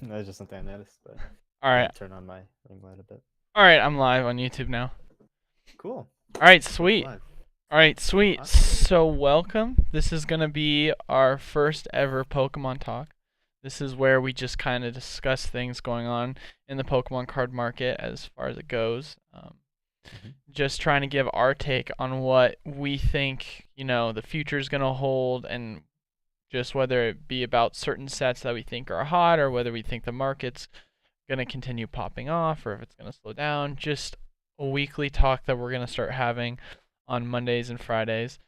That's just something I noticed, but All I right. gotta turn on my ring light a bit. All right, I'm live on YouTube now. Cool. All right, Both sweet. live. All right, sweet. Awesome. So, welcome. This is going to be our first ever Pokemon talk. This is where we just kind of discuss things going on in the Pokemon card market as far as it goes. Hmm. Just trying to give our take on what we think, the future is going to hold, and just whether it be about certain sets that we think are hot or whether we think the market's going to continue popping off or if it's going to slow down. Just a weekly talk that we're going to start having on Mondays and Fridays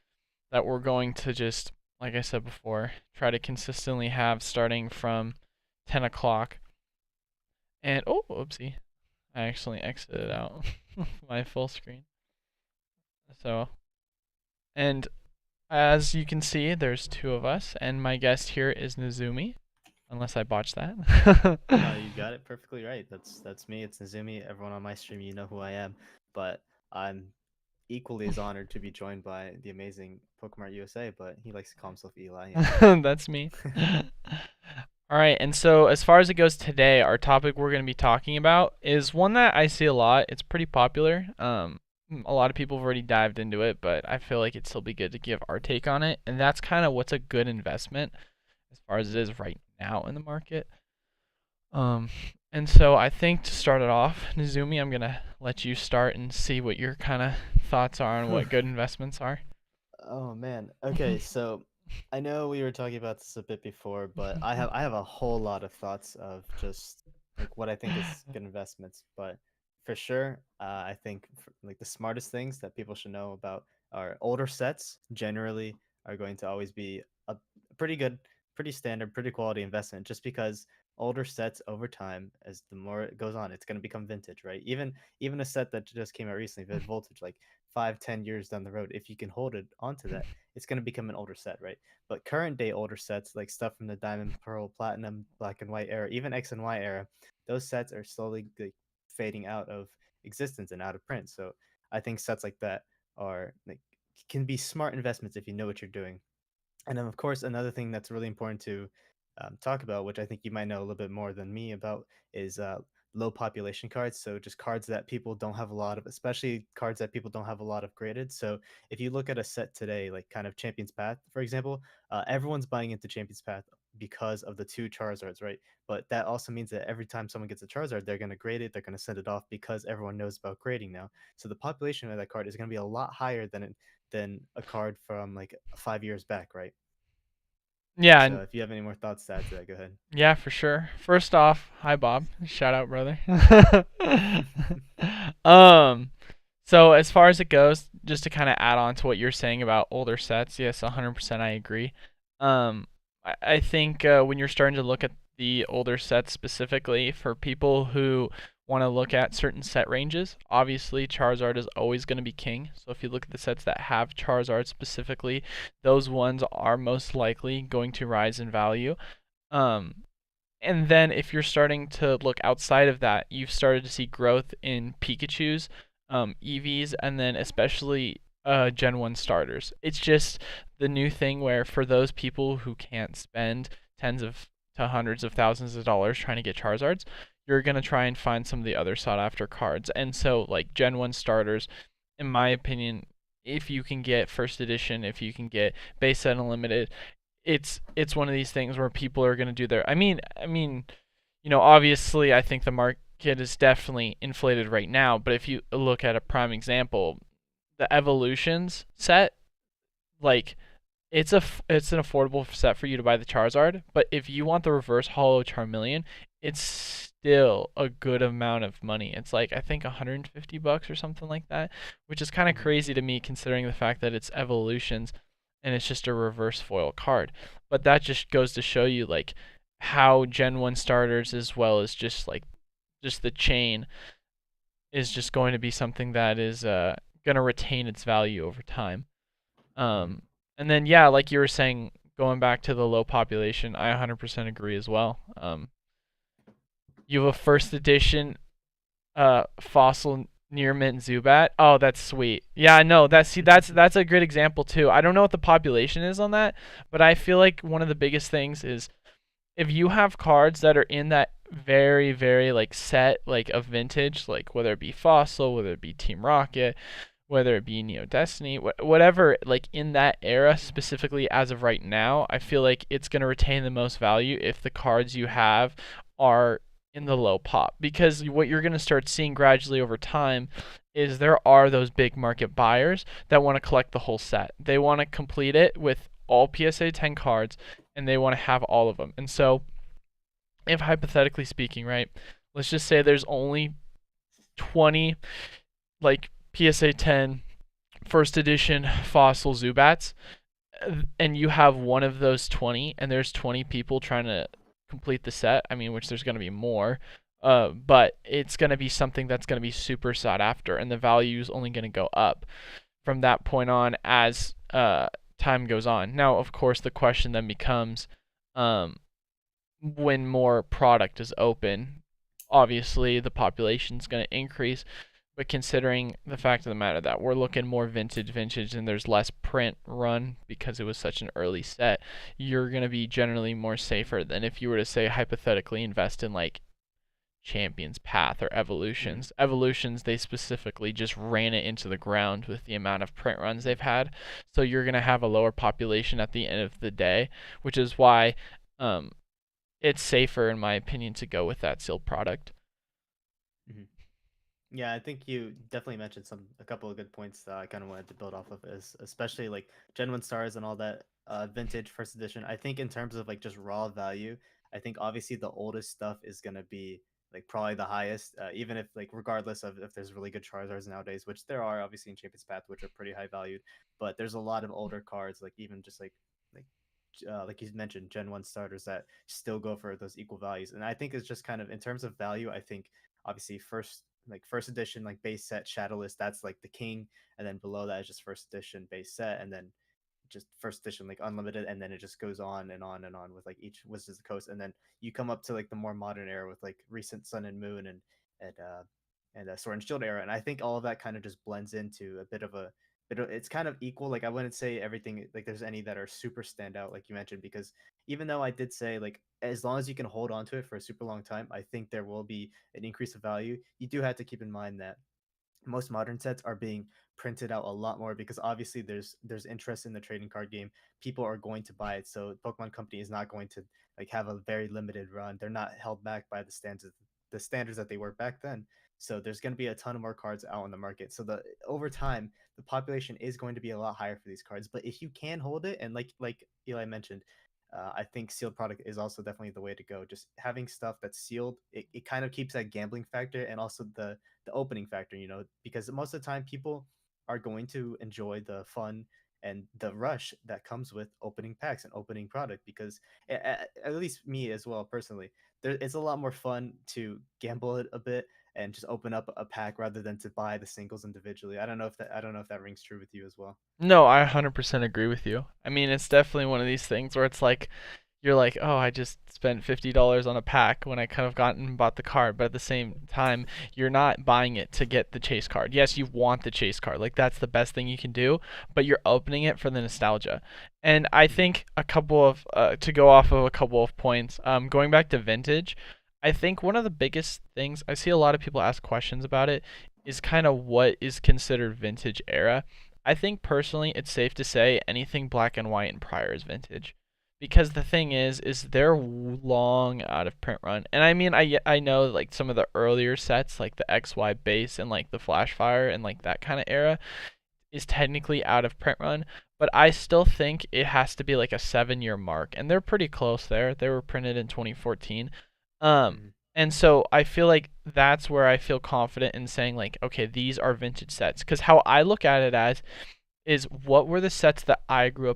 that we're going to just, like I said before, try to consistently have starting from 10 o'clock. And, oh, oopsie. I actually exited out my full screen. So, and as you can see, there's two of us, and my guest here is Nizumi, unless I botched that. No, you got it perfectly right. That's me. It's Nazumi. Everyone on my stream, you know who I am. But I'm equally as honored to be joined by the amazing Pokemon USA, but he likes to call himself Eli. That's me. All right, and so as far as it goes today, our topic we're going to be talking about is one that I see a lot. It's pretty popular. A lot of people have already dived into it, but I feel like it'd still be good to give our take on it, and that's kind of what's a good investment as far as it is right now in the market. Um, and so I think to start it off, Nizumi, I'm gonna let you start and see what your kind of thoughts are on what good investments are. Oh man. Okay, so I know we were talking about this a bit before, but I have a whole lot of thoughts of just like what I think is good investments. But for sure, I think like the smartest things that people should know about are older sets generally are going to always be a pretty good, pretty standard, pretty quality investment. Just because older sets over time, as the more it goes on, it's going to become vintage, right? Even a set that just came out recently, Vid Voltage, like 5, 10 years down the road, if you can hold it onto that, it's going to become an older set, right? But current day older sets, like stuff from the Diamond, Pearl, Platinum, Black and White era, even X and Y era, those sets are slowly like, fading out of existence and out of print. So I think sets like that are like can be smart investments if you know what you're doing. And then, of course, another thing that's really important to talk about, which I think you might know a little bit more than me about, is low population cards. So just cards that people don't have a lot of, especially cards that people don't have a lot of graded. So if you look at a set today, like kind of Champion's Path, for example, everyone's buying into Champion's Path because of the two Charizards, right? But that also means that every time someone gets a Charizard, they're going to grade it, they're going to send it off because everyone knows about grading now. So the population of that card is going to be a lot higher than a card from like 5 years back, right? Yeah, So if you have any more thoughts to add to that, go ahead. yeah, for sure. First off, hi Bob. Shout out, brother. um, so as far as it goes, just to kind of add on to what you're saying about older sets, yes, 100% I agree. I think when you're starting to look at the older sets specifically for people who want to look at certain set ranges, obviously Charizard is always going to be king. So if you look at the sets that have Charizard specifically, those ones are most likely going to rise in value. Um, and then if you're starting to look outside of that, you've started to see growth in Pikachu's, EVs, and then especially Gen 1 starters. It's just the new thing where for those people who can't spend tens of to hundreds of thousands of dollars trying to get Charizards, you're going to try and find some of the other sought after cards. And so like Gen 1 starters, in my opinion, if you can get first edition, if you can get base set unlimited, it's one of these things where people are going to do their I mean, obviously I think the market is definitely inflated right now, but if you look at a prime example, the evolutions set, like it's an affordable set for you to buy the Charizard, but if you want the reverse holo Charmeleon, it's still a good amount of money. It's like I think $150 or something like that, which is kind of Mhm. crazy to me considering the fact that it's evolutions and it's just a reverse foil card. But that just goes to show you like how Gen 1 starters as well as just the chain is just going to be something that is going to retain its value over time. Mhm. Um, and then yeah, like you were saying, going back to the low population, I 100% agree as well. You have a first edition fossil near mint Zubat. Oh, that's sweet. Yeah, no, that's a good example too. I don't know what the population is on that, but I feel like one of the biggest things is if you have cards that are in that very, very like set like of vintage, like whether it be Fossil, whether it be Team Rocket, whether it be Neo Destiny, whatever, like in that era specifically as of right now, I feel like it's going to retain the most value if the cards you have are in the low pop. Because what you're going to start seeing gradually over time is there are those big market buyers that want to collect the whole set. They want to complete it with all PSA 10 cards and they want to have all of them. And so, if hypothetically speaking, right, let's just say there's only 20 like PSA 10 first edition fossil Zubats, and you have one of those 20, and there's 20 people trying to complete the set. I mean, which there's going to be more, but it's going to be something that's going to be super sought after, and the value is only going to go up from that point on as time goes on. Now, of course, the question then becomes, um, when more product is open, obviously the population's going to increase. But considering the fact of the matter that we're looking more vintage, and there's less print run because it was such an early set, you're going to be generally more safer than if you were to say hypothetically invest in like Champions Path or Mm-hmm. Evolutions. Evolutions, they specifically just ran it into the ground with the amount of print runs they've had. So you're going to have a lower population at the end of the day, which is why um, it's safer, in my opinion, to go with that sealed product. Mm-hmm. Yeah, I think you definitely mentioned a couple of good points that I kind of wanted to build off of, is especially like Gen 1 stars and all that vintage first edition. I think in terms of like just raw value, I think obviously the oldest stuff is gonna be like probably the highest, even if like regardless of if there's really good Charizards nowadays, which there are obviously in Champions Path, which are pretty high valued, but there's a lot of older cards, like even just like like you mentioned, Gen 1 starters that still go for those equal values. And I think it's just kind of in terms of value, I think obviously first edition like base set Shadowless, that's like the king, and then below that is just first edition base set, and then just first edition like unlimited, and then it just goes on and on and on with like each Wizards of the Coast, and then you come up to like the more modern era with like recent Sun and Moon and Sword and Shield era, and I think all of that kind of just blends into a bit of a it's kind of equal. Like I wouldn't say everything like there's any that are super standout like you mentioned, because even though I did say like as long as you can hold on to it for a super long time, I think there will be an increase of value. You do have to keep in mind that most modern sets are being printed out a lot more because obviously there's interest in the trading card game. People are going to buy it, so Pokemon Company is not going to like have a very limited run. They're not held back by the standards that they were back then. So there's going to be a ton of more cards out on the market. So the over time the population is going to be a lot higher for these cards. But if you can hold it, and like Eli mentioned, I think sealed product is also definitely the way to go. Just having stuff that's sealed, it kind of keeps that gambling factor and also the opening factor, because most of the time people are going to enjoy the fun and the rush that comes with opening packs and opening product, because at least me as well personally, it's a lot more fun to gamble it a bit and just open up a pack rather than to buy the singles individually. I don't know if that rings true with you as well. No, I 100% agree with you. I mean, it's definitely one of these things where it's like you're like, oh, I just spent $50 on a pack when I could have gotten and bought the card, but at the same time, you're not buying it to get the chase card. Yes, you want the chase card, like that's the best thing you can do, but you're opening it for the nostalgia. And I Mm-hmm. think a couple of to go off of a couple of points, going back to vintage, I think one of the biggest things I see a lot of people ask questions about it is kind of what is considered vintage era. I think personally it's safe to say anything black and white and prior is vintage, because the thing is they're long out of print run. And I mean, I know like some of the earlier sets like the XY base and like the Flash Fire and like that kind of era is technically out of print run, but I still think it has to be like a 7 year mark, and they're pretty close there. They were printed in 2014. Um, Mm-hmm. and so I feel like that's where I feel confident in saying like, okay, these are vintage sets. Because how I look at it as is what were the sets that I grew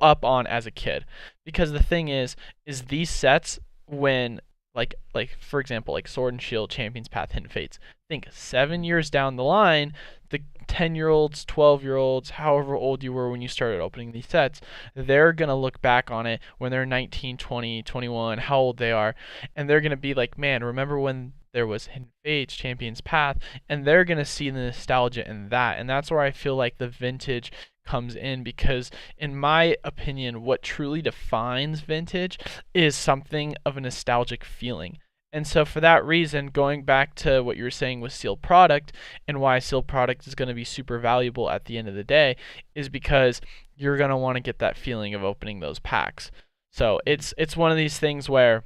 up on as a kid. Because the thing is these sets when like for example like Sword and Shield, Champions Path, Hidden Fates. Think 7 years down the line, the 10-year-olds, 12-year-olds, however old you were when you started opening these sets, they're gonna look back on it when they're 19, 20, 21, how old they are, and they're gonna be like, man, remember when there was Hidden Fates, Champions Path, and they're gonna see the nostalgia in that, and that's where I feel like the vintage comes in, because in my opinion what truly defines vintage is something of a nostalgic feeling. And so for that reason, going back to what you were saying with sealed product and why sealed product is going to be super valuable at the end of the day is because you're going to want to get that feeling of opening those packs. So Mhm. it's one of these things where,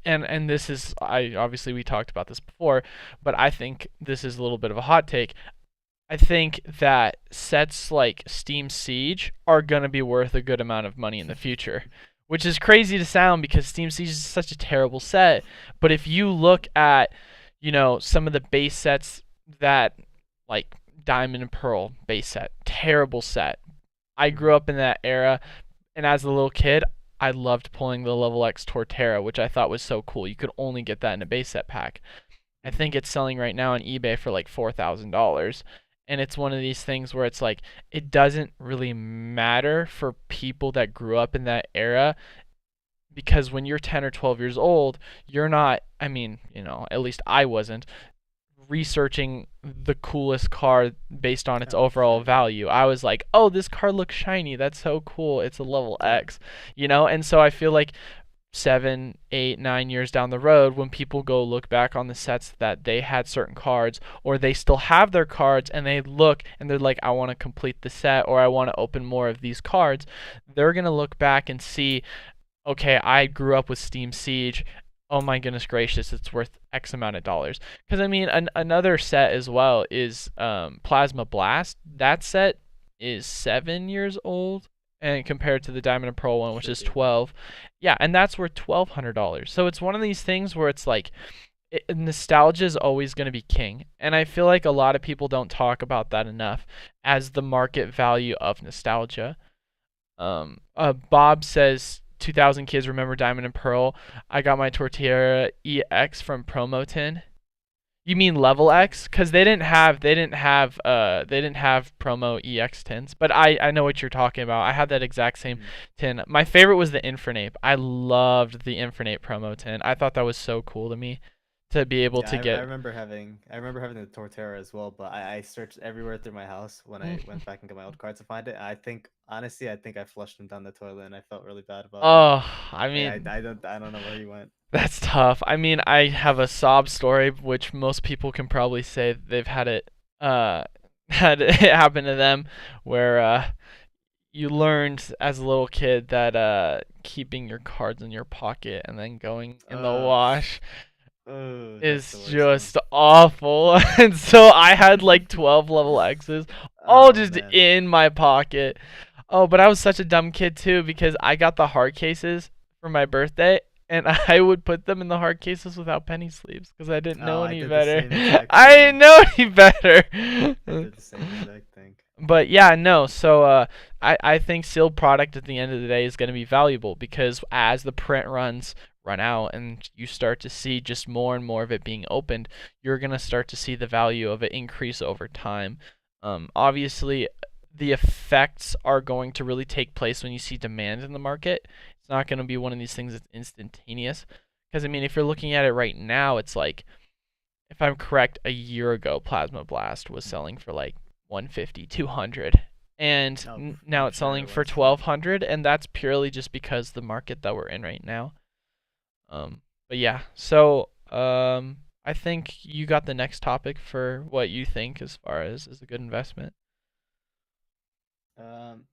and this is, I obviously we talked about this before, but I think this is a little bit of a hot take. I think that sets like Steam Siege are going to be worth a good amount of money in the future, which is crazy to sound because Steam Siege is such a terrible set. But if you look at, some of the base sets that, like Diamond and Pearl base set, terrible set. I grew Mhm. up in that era, and as a little kid, I loved pulling the Level X Torterra, which I thought was so cool. You could only get that in a base set pack. I think Mhm. it's selling right now on eBay for like $4,000. And it's one of these things where it's like it doesn't really matter for people that grew up in that era, because when you're 10 or 12 years old, you're not, I mean, at least I wasn't researching the coolest card based on its Oh, for overall sure. Yeah. value. I was like, "Oh, this card looks shiny. That's so cool. It's a level Yeah. X." And so I feel like 7, 8, 9 years down the road, when people go look back on the sets that they had certain cards, or they still have their cards and they look and they're like, I want to complete the set, or I want to open more of these cards, they're going to look back and see, okay, I grew up with Steam Siege. Oh my goodness gracious, it's worth X amount of dollars. Because I mean, another set as well is Plasma Blast. That set is 7 years old, and compared to the Diamond and Pearl one, which Should is be. 12. Yeah, and that's worth $1,200. So it's one of these things where it's like, nostalgia is always going to be king, and I feel like a lot of people don't talk about that enough as the market value of nostalgia. Bob says 2,000 kids remember Diamond and Pearl. I got my Tortilla EX from Promotin. You mean Level X? Because they didn't have promo EX tins. But I know what you're talking about. I had that exact same Mhm. tin. My favorite was the Infernape. I loved the Infernape promo tin. I thought that was so cool to me to be able Yeah, to I get. remember having the Torterra as well, but I searched everywhere through my house when I went back and got my old cards to find it. I think honestly, I think I flushed him down the toilet, and I felt really bad about it. Oh, I Like mean, I don't know where he went. that's tough. I mean, I have a sob story, which most people can probably say they've had it had it happen to them, where you learned as a little kid that keeping your cards in your pocket and then going in the Uh, wash that's the is worst one. just awful. And so I had like 12 level X's all Oh just man. in my pocket. Oh, but I was such a dumb kid too, because I got the hard cases for my birthday, and I would put them in the hard cases without penny sleeves because I didn't Oh, know I any did the better. same exact I didn't thing. know any I better. did the same exact thing. But yeah, no. So I think sealed product at the end of the day is going to be valuable, because as the print runs run out and you start to see just more and more of it being opened, you're going to start to see the value of it increase over time. Obviously, the effects are going to really take place when you see demand in the market. It's not going to be one of these things that's instantaneous. Because I mean, if you're looking at it right now, it's like, if I'm correct, a year ago, Plasma Blast was selling for like 150, 200, and Oh, now for it's sure selling it for was. Yeah. 1,200, and that's purely just because the market that we're in right now. But yeah, so I think you got the next topic for what you think as far as is a good investment. Um.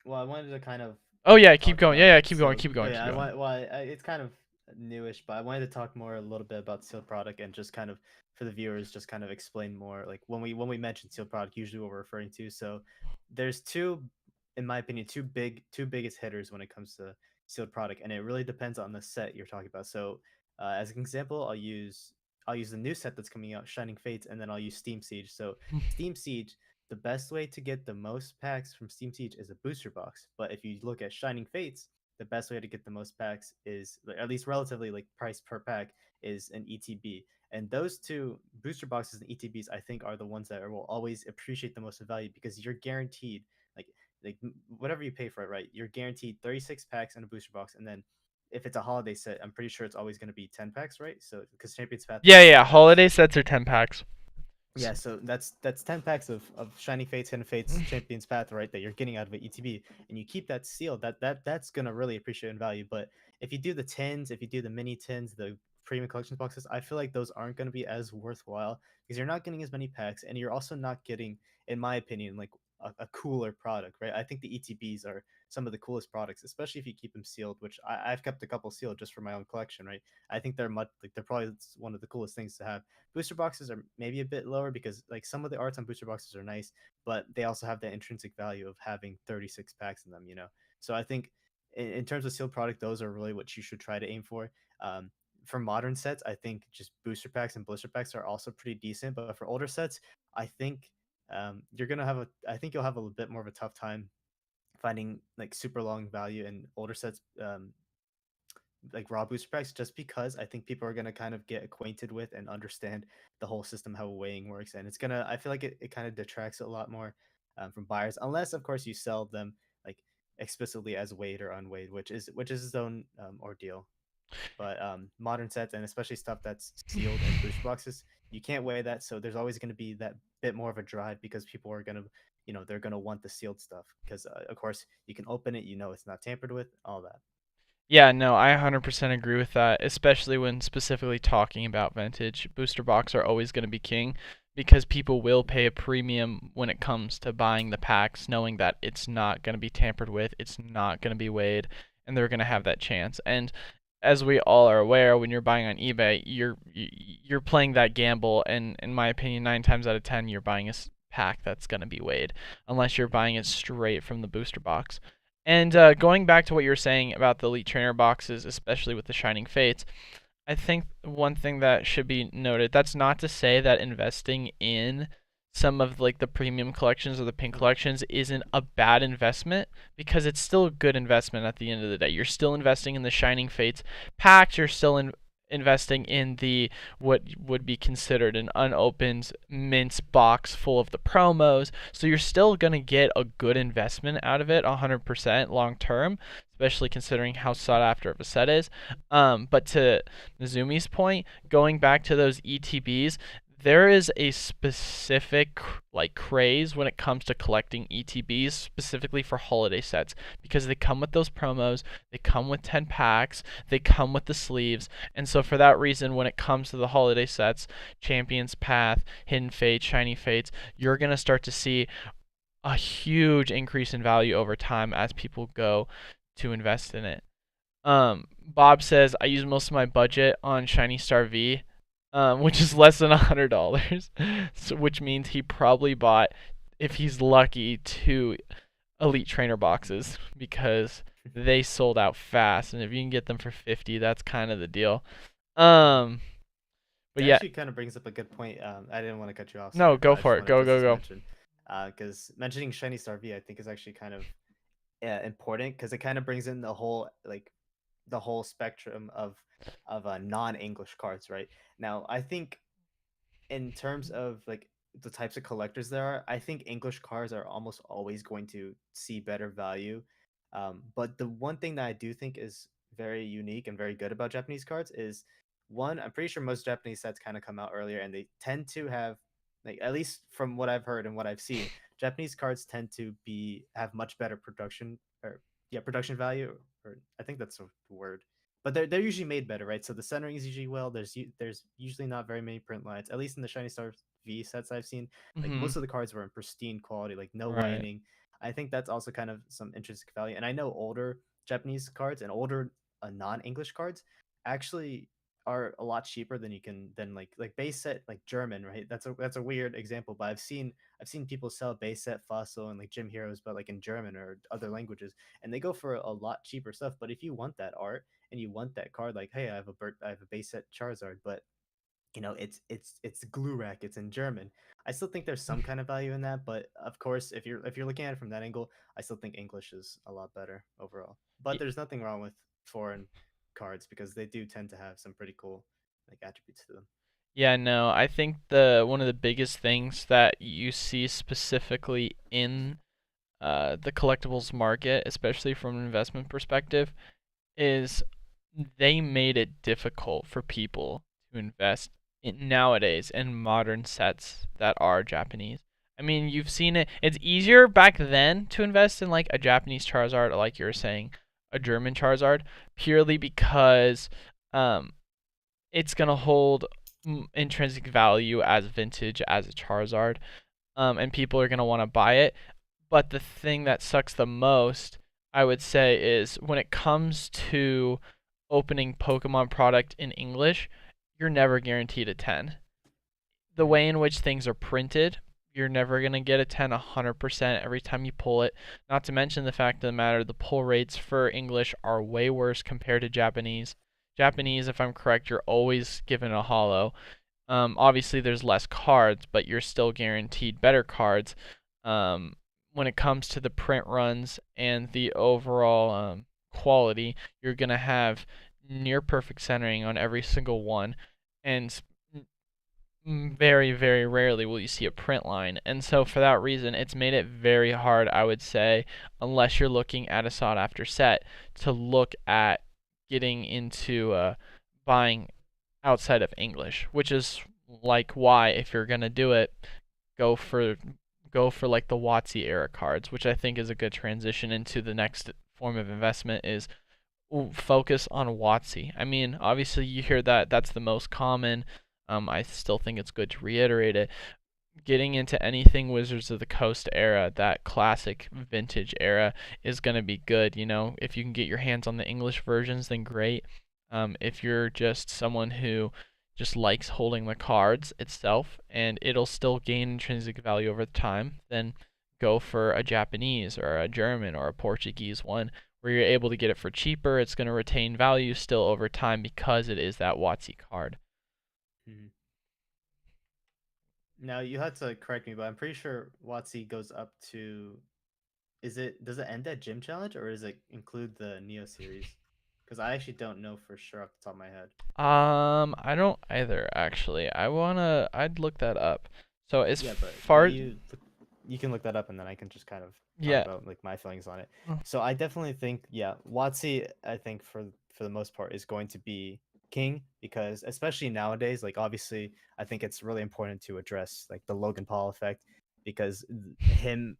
Well, I wanted to kind of Oh yeah, keep talk going. Yeah, about yeah, keep going, sealed. keep Oh going, yeah, keep going. it's kind of newish, but I wanted to talk more a little bit about sealed product and just kind of for the viewers, just kind of explain more. Like when we mention sealed product, usually what we're referring to. So there's two, in my opinion, two biggest hitters when it comes to sealed product, and it really depends on the set you're talking about. So as an example, I'll use the new set that's coming out, Shining Fates, and then I'll use Steam Siege. So Steam Siege, the best way to get the most packs from Steam Siege is a booster box. But if you look at Shining Fates, the best way to get the most packs is, at least relatively like price per pack, is an ETB. And those two booster boxes and ETBs, I think, are the ones that will always appreciate the most value because you're guaranteed like like whatever you pay for it, right? You're guaranteed 36 packs in a booster box, and then if it's a holiday set, I'm pretty sure it's always going to be 10 packs, right? So because Champions Path Yeah, is yeah, 10 packs. holiday sets are 10 packs. Yeah, so that's 10 packs of Shiny Fates, Hidden Fates, Champions Path, right? That you're getting out of an ETB, and you keep that sealed. That's gonna really appreciate in value. But if you do the tins, if you do the mini tins, the premium collections boxes, I feel like those aren't gonna be as worthwhile because you're not getting as many packs, and you're also not getting, in my opinion, like a cooler product, right? I think the ETBs are some of the coolest products, especially if you keep them sealed. Which I've kept a couple sealed just for my own collection, right? I think they're much like they're probably one of the coolest things to have. Booster boxes are maybe a bit lower because like some of the arts on booster boxes are nice, but they also have the intrinsic value of having 36 packs in them, you know. So I think in terms of sealed product, those are really what you should try to aim for. For modern sets, I think just booster packs and blister packs are also pretty decent, but for older sets, I think you're gonna have a I think you'll have a bit more of a tough time finding like super long value in older sets, like raw booster packs, just because I think people are gonna kind of get acquainted with and understand the whole system, how weighing works, and it's gonna. I feel like it kind of detracts a lot more from buyers, unless of course you sell them like explicitly as weighed or unweighed, which is its own ordeal. But modern sets and especially stuff that's sealed in booster boxes, you can't weigh that, so there's always going to be that bit more of a drive because people are gonna, they're gonna want the sealed stuff because of course you can open it, it's not tampered with, all that. Yeah, no, I 100% agree with that, especially when specifically talking about vintage. Booster box are always going to be king because people will pay a premium when it comes to buying the packs, knowing that it's not going to be tampered with, it's not going to be weighed, and they're going to have that chance. And as we all are aware, when you're buying on eBay, you're playing that gamble, and in my opinion, 9 times out of 10, you're buying a pack that's going to be weighed, unless you're buying it straight from the booster box. And going back to what you were saying about the Elite Trainer boxes, especially with the Shining Fates, I think one thing that should be noted, that's not to say that investing in some of like the premium collections or the pink collections isn't a bad investment, because it's still a good investment at the end of the day. You're still investing in the Shining Fates packs, you're still investing in the what would be considered an unopened mint box full of the promos. So you're still going to get a good investment out of it 100% long term, especially considering how sought after of a set is. But to Nazumi's point, going back to those ETBs, there is a specific like craze when it comes to collecting ETBs specifically for holiday sets, because they come with those promos, they come with 10 packs, they come with the sleeves, and so for that reason, when it comes to the holiday sets, Champions Path, Hidden Fates, Shiny Fates, you're going to start to see a huge increase in value over time as people go to invest in it. Bob says, I use most of my budget on Shiny Star V, which is less than $100, so, which means he probably bought, if he's lucky, 2 Elite Trainer boxes because they sold out fast, and if you can get them for 50, that's kind of the deal. Um, but That yeah, actually kind of brings up a good point. I didn't want to cut you off, no, sorry, but go I just for it. wanted Go, to go, just go. mention, because mentioning Shiny Star V, I think is actually kind of important because it kind of brings in the whole spectrum of non-English cards, right? Now, I think in terms of like the types of collectors there are, I think English cards are almost always going to see better value. But the one thing that I do think is very unique and very good about Japanese cards is one, I'm pretty sure most Japanese sets kind of come out earlier and they tend to have, like, at least from what I've heard and what I've seen, Japanese cards tend to be have much better production, or yeah, production value, or I think that's a word, but they're usually made better, right? So the centering is usually well. There's usually not very many print lines, at least in the Shiny Star V sets I've seen. Like Mhm. most of the cards were in pristine quality, like no Right. whitening. I think that's also kind of some intrinsic value. And I know older Japanese cards and older non-English cards actually are a lot cheaper than you can than like base set like German, right? That's a weird example, but I've seen people sell base set Fossil and like Gym Heroes, but like in German or other languages, and they go for a lot cheaper stuff. But if you want that art and you want that card, like, hey, I have a base set Charizard, but it's Glurak, it's in German. I still think there's some kind of value in that, but of course, if you're looking at it from that angle, I still think English is a lot better overall. But Y- there's nothing wrong with foreign cards because they do tend to have some pretty cool like attributes to them. Yeah, no, I think the one of the biggest things that you see specifically in the collectibles market, especially from an investment perspective, is they made it difficult for people to invest nowadays in modern sets that are Japanese. I mean, you've seen it. It's easier back then to invest in like a Japanese Charizard, or like you were saying, a German Charizard, purely because um, it's gonna hold intrinsic value as vintage as a Charizard, and people are gonna want to buy it. But the thing that sucks the most, I would say, is when it comes to opening Pokemon product in English, you're never guaranteed a 10. The Mhm. way in which things are printed, you're never going to get a 10 100% every time you pull it. Not to mention the fact of the matter, the pull rates for English are way worse compared to Japanese. Japanese, if I'm correct, you're always given a holo. Obviously, there's less cards, but you're still guaranteed better cards. Um, when it comes to the print runs and the overall quality, you're going to have near perfect centering on every single one. And very, very rarely will you see a print line. And so, for that reason, it's made it very hard, I would say, unless you're looking at a sought after set, to look at getting into buying outside of English, which is like why if you're gonna do it, go for like the WOTC era cards, which I think is a good transition into the next form of investment is focus on WOTC. I mean, obviously you hear that that's the most common. I still think it's good to reiterate it. Getting into anything Wizards of the Coast era, that classic vintage era, is going to be good. You know, if you can get your hands on the English versions, then great. If you're just someone who just likes holding the cards itself and it'll still gain intrinsic value over time, then go for a Japanese or a German or a Portuguese one where you're able to get it for cheaper. It's going to retain value still over time because it is that WotC card. Mhm. Now you had to correct me, but I'm pretty sure WotC goes up to. Is it does it end at Gym Challenge or does it include the Neo series? Because I actually don't know for sure off the top of my head. I don't either actually. I'd look that up. So as Yeah, but while far you can look that up and then I can just kind of talk yeah. about like my feelings on it. So I definitely think yeah, WotC I think for the most part is going to be king because especially nowadays like obviously I think it's really important to address like the Logan Paul effect because him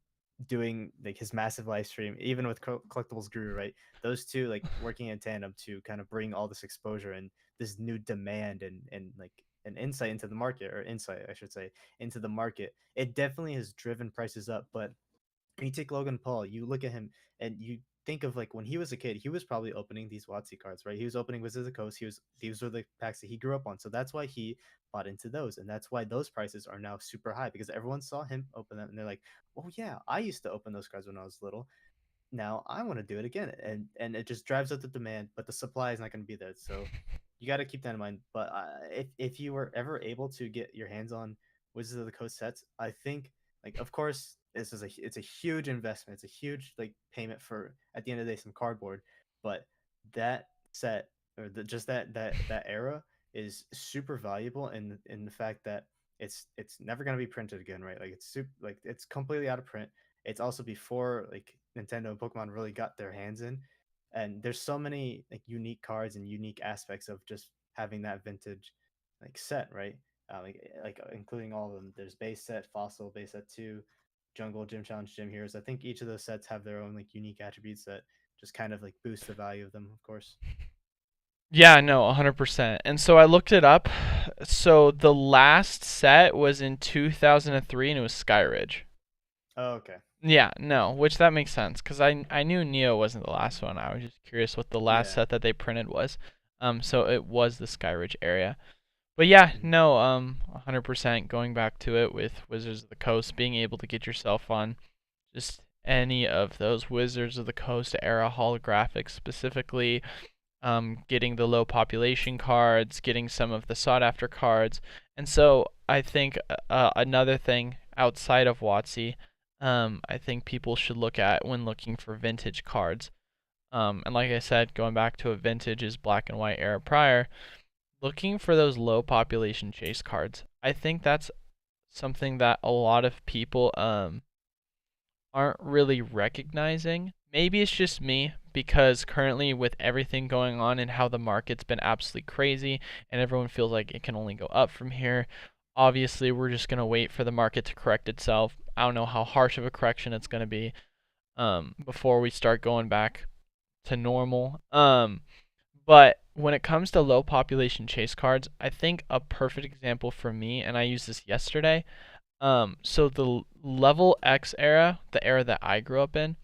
doing like his massive live stream even with collectibles guru right those two like working in tandem to kind of bring all this exposure and this new demand and like an insight into the market or insight I should say into the market, it definitely has driven prices up. But when you take Logan Paul, you look at him and you think of like when he was a kid, he was probably opening these WotC cards, right? He was opening Wizards of the Coast. These were the packs that he grew up on. So that's why he bought into those. And that's why those prices are now super high because everyone saw him open them and they're like, oh yeah, I used to open those cards when I was little. Now I want to do it again, and it just drives up the demand, but the supply is not going to be there. So you got to keep that in mind. But if you were ever able to get your hands on Wizards of the Coast sets, I think like of course it's a huge investment. It's a huge like payment for at the end of the day some cardboard, but that set or just that era is super valuable in the fact that it's never going to be printed again, right? Like it's super like it's completely out of print. It's also before like Nintendo and Pokemon really got their hands in. And there's so many like unique cards and unique aspects of just having that vintage like set, right? Including all of them. There's base set, fossil, base set two, jungle, gym challenge, gym heroes. I think each of those sets have their own like unique attributes that just kind of like boost the value of them, of course. Yeah, no, 100%. And so I looked it up. So the last set was in 2003 and it was Skyridge. Oh, okay. Yeah, no, which that makes sense because I knew Neo wasn't the last one. I was just curious what the last Yeah. set that they printed was. So it was the Skyridge area. But yeah, Mhm. no, 100% going back to it with Wizards of the Coast, being able to get yourself on just any of those Wizards of the Coast era holographics, specifically getting the low population cards, getting some of the sought after cards. And so I think another thing outside of WotC, I think people should look at when looking for vintage cards. And like I said, going back to a vintage is black and white era prior, looking for those low population chase cards. I think that's something that a lot of people aren't really recognizing. Maybe it's just me, because currently with everything going on and how the market's been absolutely crazy and everyone feels like it can only go up from here, obviously we're just going to wait for the market to correct itself. I don't know how harsh of a correction it's going to be before we start going back to normal. But when it comes to low population chase cards, I think a perfect example for me, and I used this yesterday. So the level X era, the era that I grew up in,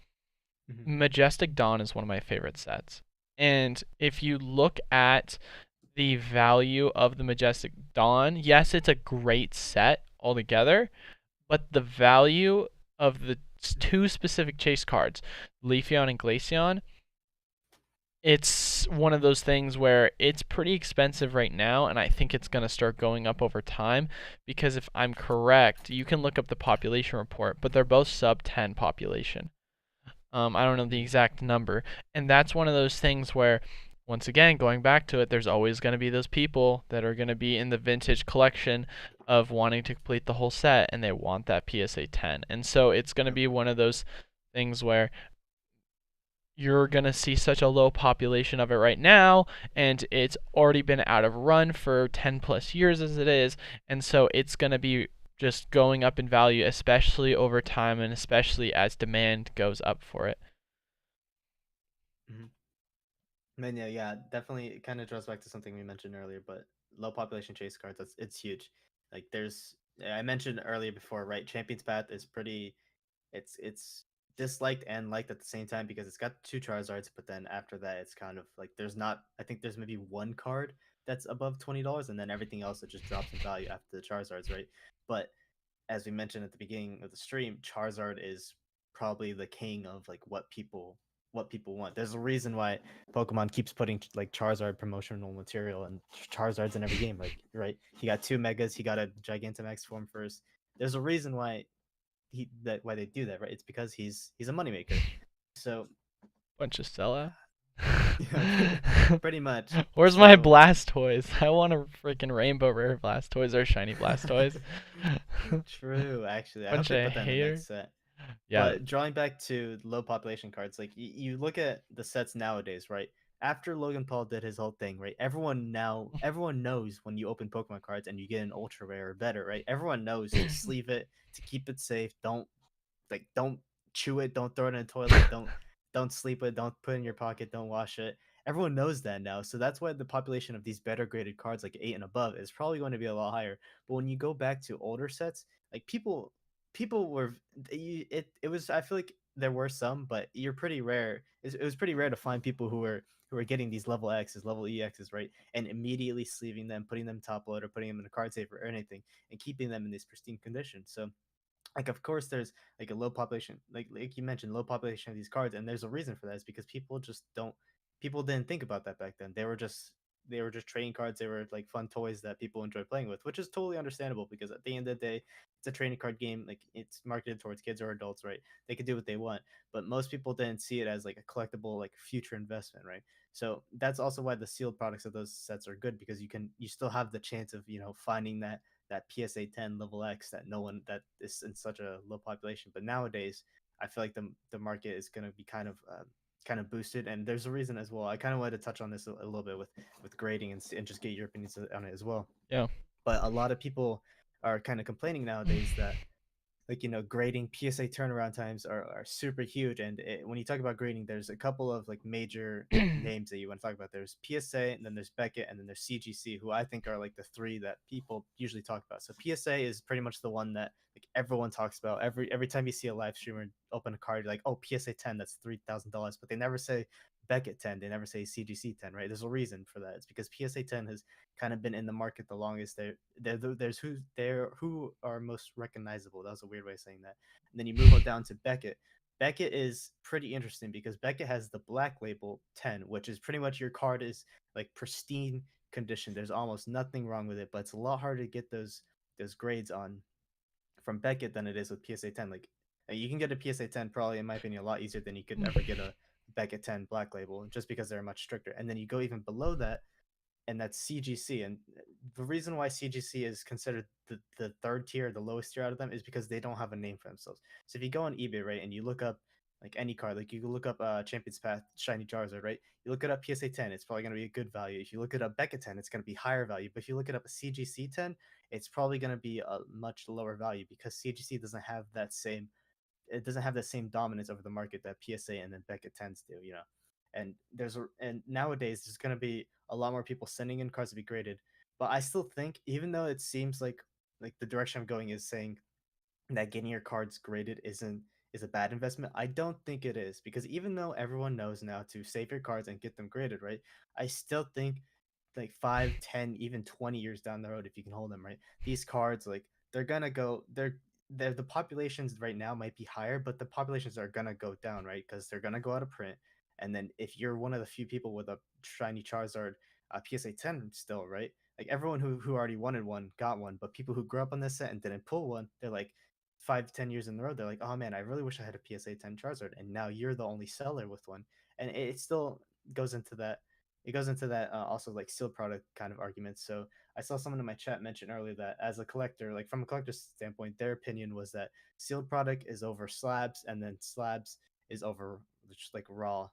Mhm. Majestic Dawn is one of my favorite sets. And if you look at the value of the Majestic Dawn, yes, it's a great set altogether, but the value of the two specific chase cards, Leafeon and Glaceon, it's one of those things where it's pretty expensive right now, and I think it's going to start going up over time because if I'm correct, you can look up the population report, but they're both sub 10 population. I don't know the Mhm. exact number. And that's one of those things where, once again, going back to it, there's always going to be those people that are going to be in the vintage collection of wanting to complete the whole set and they want that PSA 10. And so it's going to Yep. be one of those things where you're going to see such a low population of it right now, and it's already been out of run for 10 plus years as it is, and so it's going to be just going up in value, especially over time and especially as demand goes up for it. Mhm. Man, yeah, yeah, definitely. It kind of draws back to something we mentioned earlier, but low population chase cards, it's huge. Like I mentioned earlier before, right? Champion's Path is pretty. It's disliked and liked at the same time because it's got two Charizards, but then after that, it's kind of like there's not. I think there's maybe one card that's above $20, and then everything else it just drops in value after the Charizards, right? But as we mentioned at the beginning of the stream, Charizard is probably the king of like what people want. There's a reason why Pokemon keeps putting like Charizard promotional material and Charizards in every game. Like, right, he got two Megas, he got a Gigantamax form first. There's a reason why they do that, right? It's because he's a moneymaker. So Bunch of sellout. yeah, pretty much. Where's my So Blastoise? I want a freaking rainbow rare Blastoise or shiny Blastoise. true. Actually, I hope Bunch they of put that in the hater. next set. Yeah. But drawing back to low population cards, like you look at the sets nowadays, right? After Logan Paul did his whole thing, right? Everyone knows when you open Pokemon cards and you get an ultra rare or better, right? Everyone knows to sleeve it, to keep it safe. Don't chew it, don't throw it in a toilet, don't sleep it, don't put it in your pocket, don't wash it. Everyone knows that now. So that's why the population of these better graded cards like 8 and above is probably going to be a lot higher. But when you go back to older sets, like people were it was I feel like there were some, but you're pretty rare. It was pretty rare to find people who were getting these level X's, level EXs, right? And immediately sleeving them, putting them top load or putting them in a card safe or anything and keeping them in this pristine condition. So like of course there's like a low population like you mentioned low population of these cards and there's a reason for that. It's because people didn't think about that back then. They were just trading cards. They were like fun toys that people enjoy playing with, which is totally understandable because at the end of the day it's a trading card game. Like it's marketed towards kids or adults, right? They can do what they want, but most people didn't see it as like a collectible like future investment, right? So that's also why the sealed products of those sets are good because you still have the chance of finding that PSA 10 level X that no one that is in such a low population. But nowadays, I feel like the market is going to be kind of boosted, and there's a reason as well. I kind of wanted to touch on this a little bit with grading and just get your opinions on it as well. Yeah. But a lot of people are kind of complaining nowadays that like grading PSA turnaround times are super huge. And when you talk about grading, there's a couple of like major names that you want to talk about. There's PSA, and then there's Beckett, and then there's CGC, who I think are like the three that people usually talk about. So PSA is pretty much the one that like everyone talks about. Every time you see a live streamer open a card, you're like, oh, PSA 10, that's $3,000, but they never say Beckett 10. They never say CGC 10, right? There's a reason for that. It's because PSA 10 has kind of been in the market the longest. There's who are most recognizable. That was a weird way of saying that. And then you move on down to Beckett. Beckett is pretty interesting because Beckett has the black label 10, which is pretty much your card is like pristine condition. There's almost nothing wrong with it, but it's a lot harder to get those grades on from Beckett than it is with PSA 10. Like you can get a PSA 10 probably in my opinion a lot easier than you could ever get a Beckett 10 black label just because they're much stricter. And then you go even below that and that's CGC. And the reason why CGC is considered the third tier, the lowest tier out of them, is because they don't have a name for themselves. So if you go on eBay, right, and you look up like any card. Like you can look up Champions Path Shiny Charizard, right? You look it up PSA 10, it's probably gonna be a good value. If you look it up Becca 10, it's gonna be higher value. But if you look it up a CGC 10, it's probably gonna be a much lower value because CGC doesn't have that same dominance over the market that PSA and then Becca tends to, you know. And nowadays there's gonna be a lot more people sending in cards to be graded. But I still think, even though it seems like the direction I'm going is saying that getting your cards graded is a bad investment. I don't think it is, because even though everyone knows now to save your cards and get them graded, right? I still think like 5, 10, even 20 years down the road, if you can hold them, right? These cards, like, they're gonna go they're the populations right now might be higher, but the populations are gonna go down, right? Because they're gonna go out of print. And then if you're one of the few people with a shiny Charizard PSA 10 still, right? Like everyone who already wanted one got one, but people who grew up on this set and didn't pull one, they're like 5, 10 years in the road, they're like, oh man, I really wish I had a PSA 10 Charizard, and now you're the only seller with one. And it still goes into that. It goes into that also like sealed product kind of argument. So I saw someone in my chat mention earlier that as a collector, like from a collector's standpoint, their opinion was that sealed product is over slabs, and then slabs is over just like raw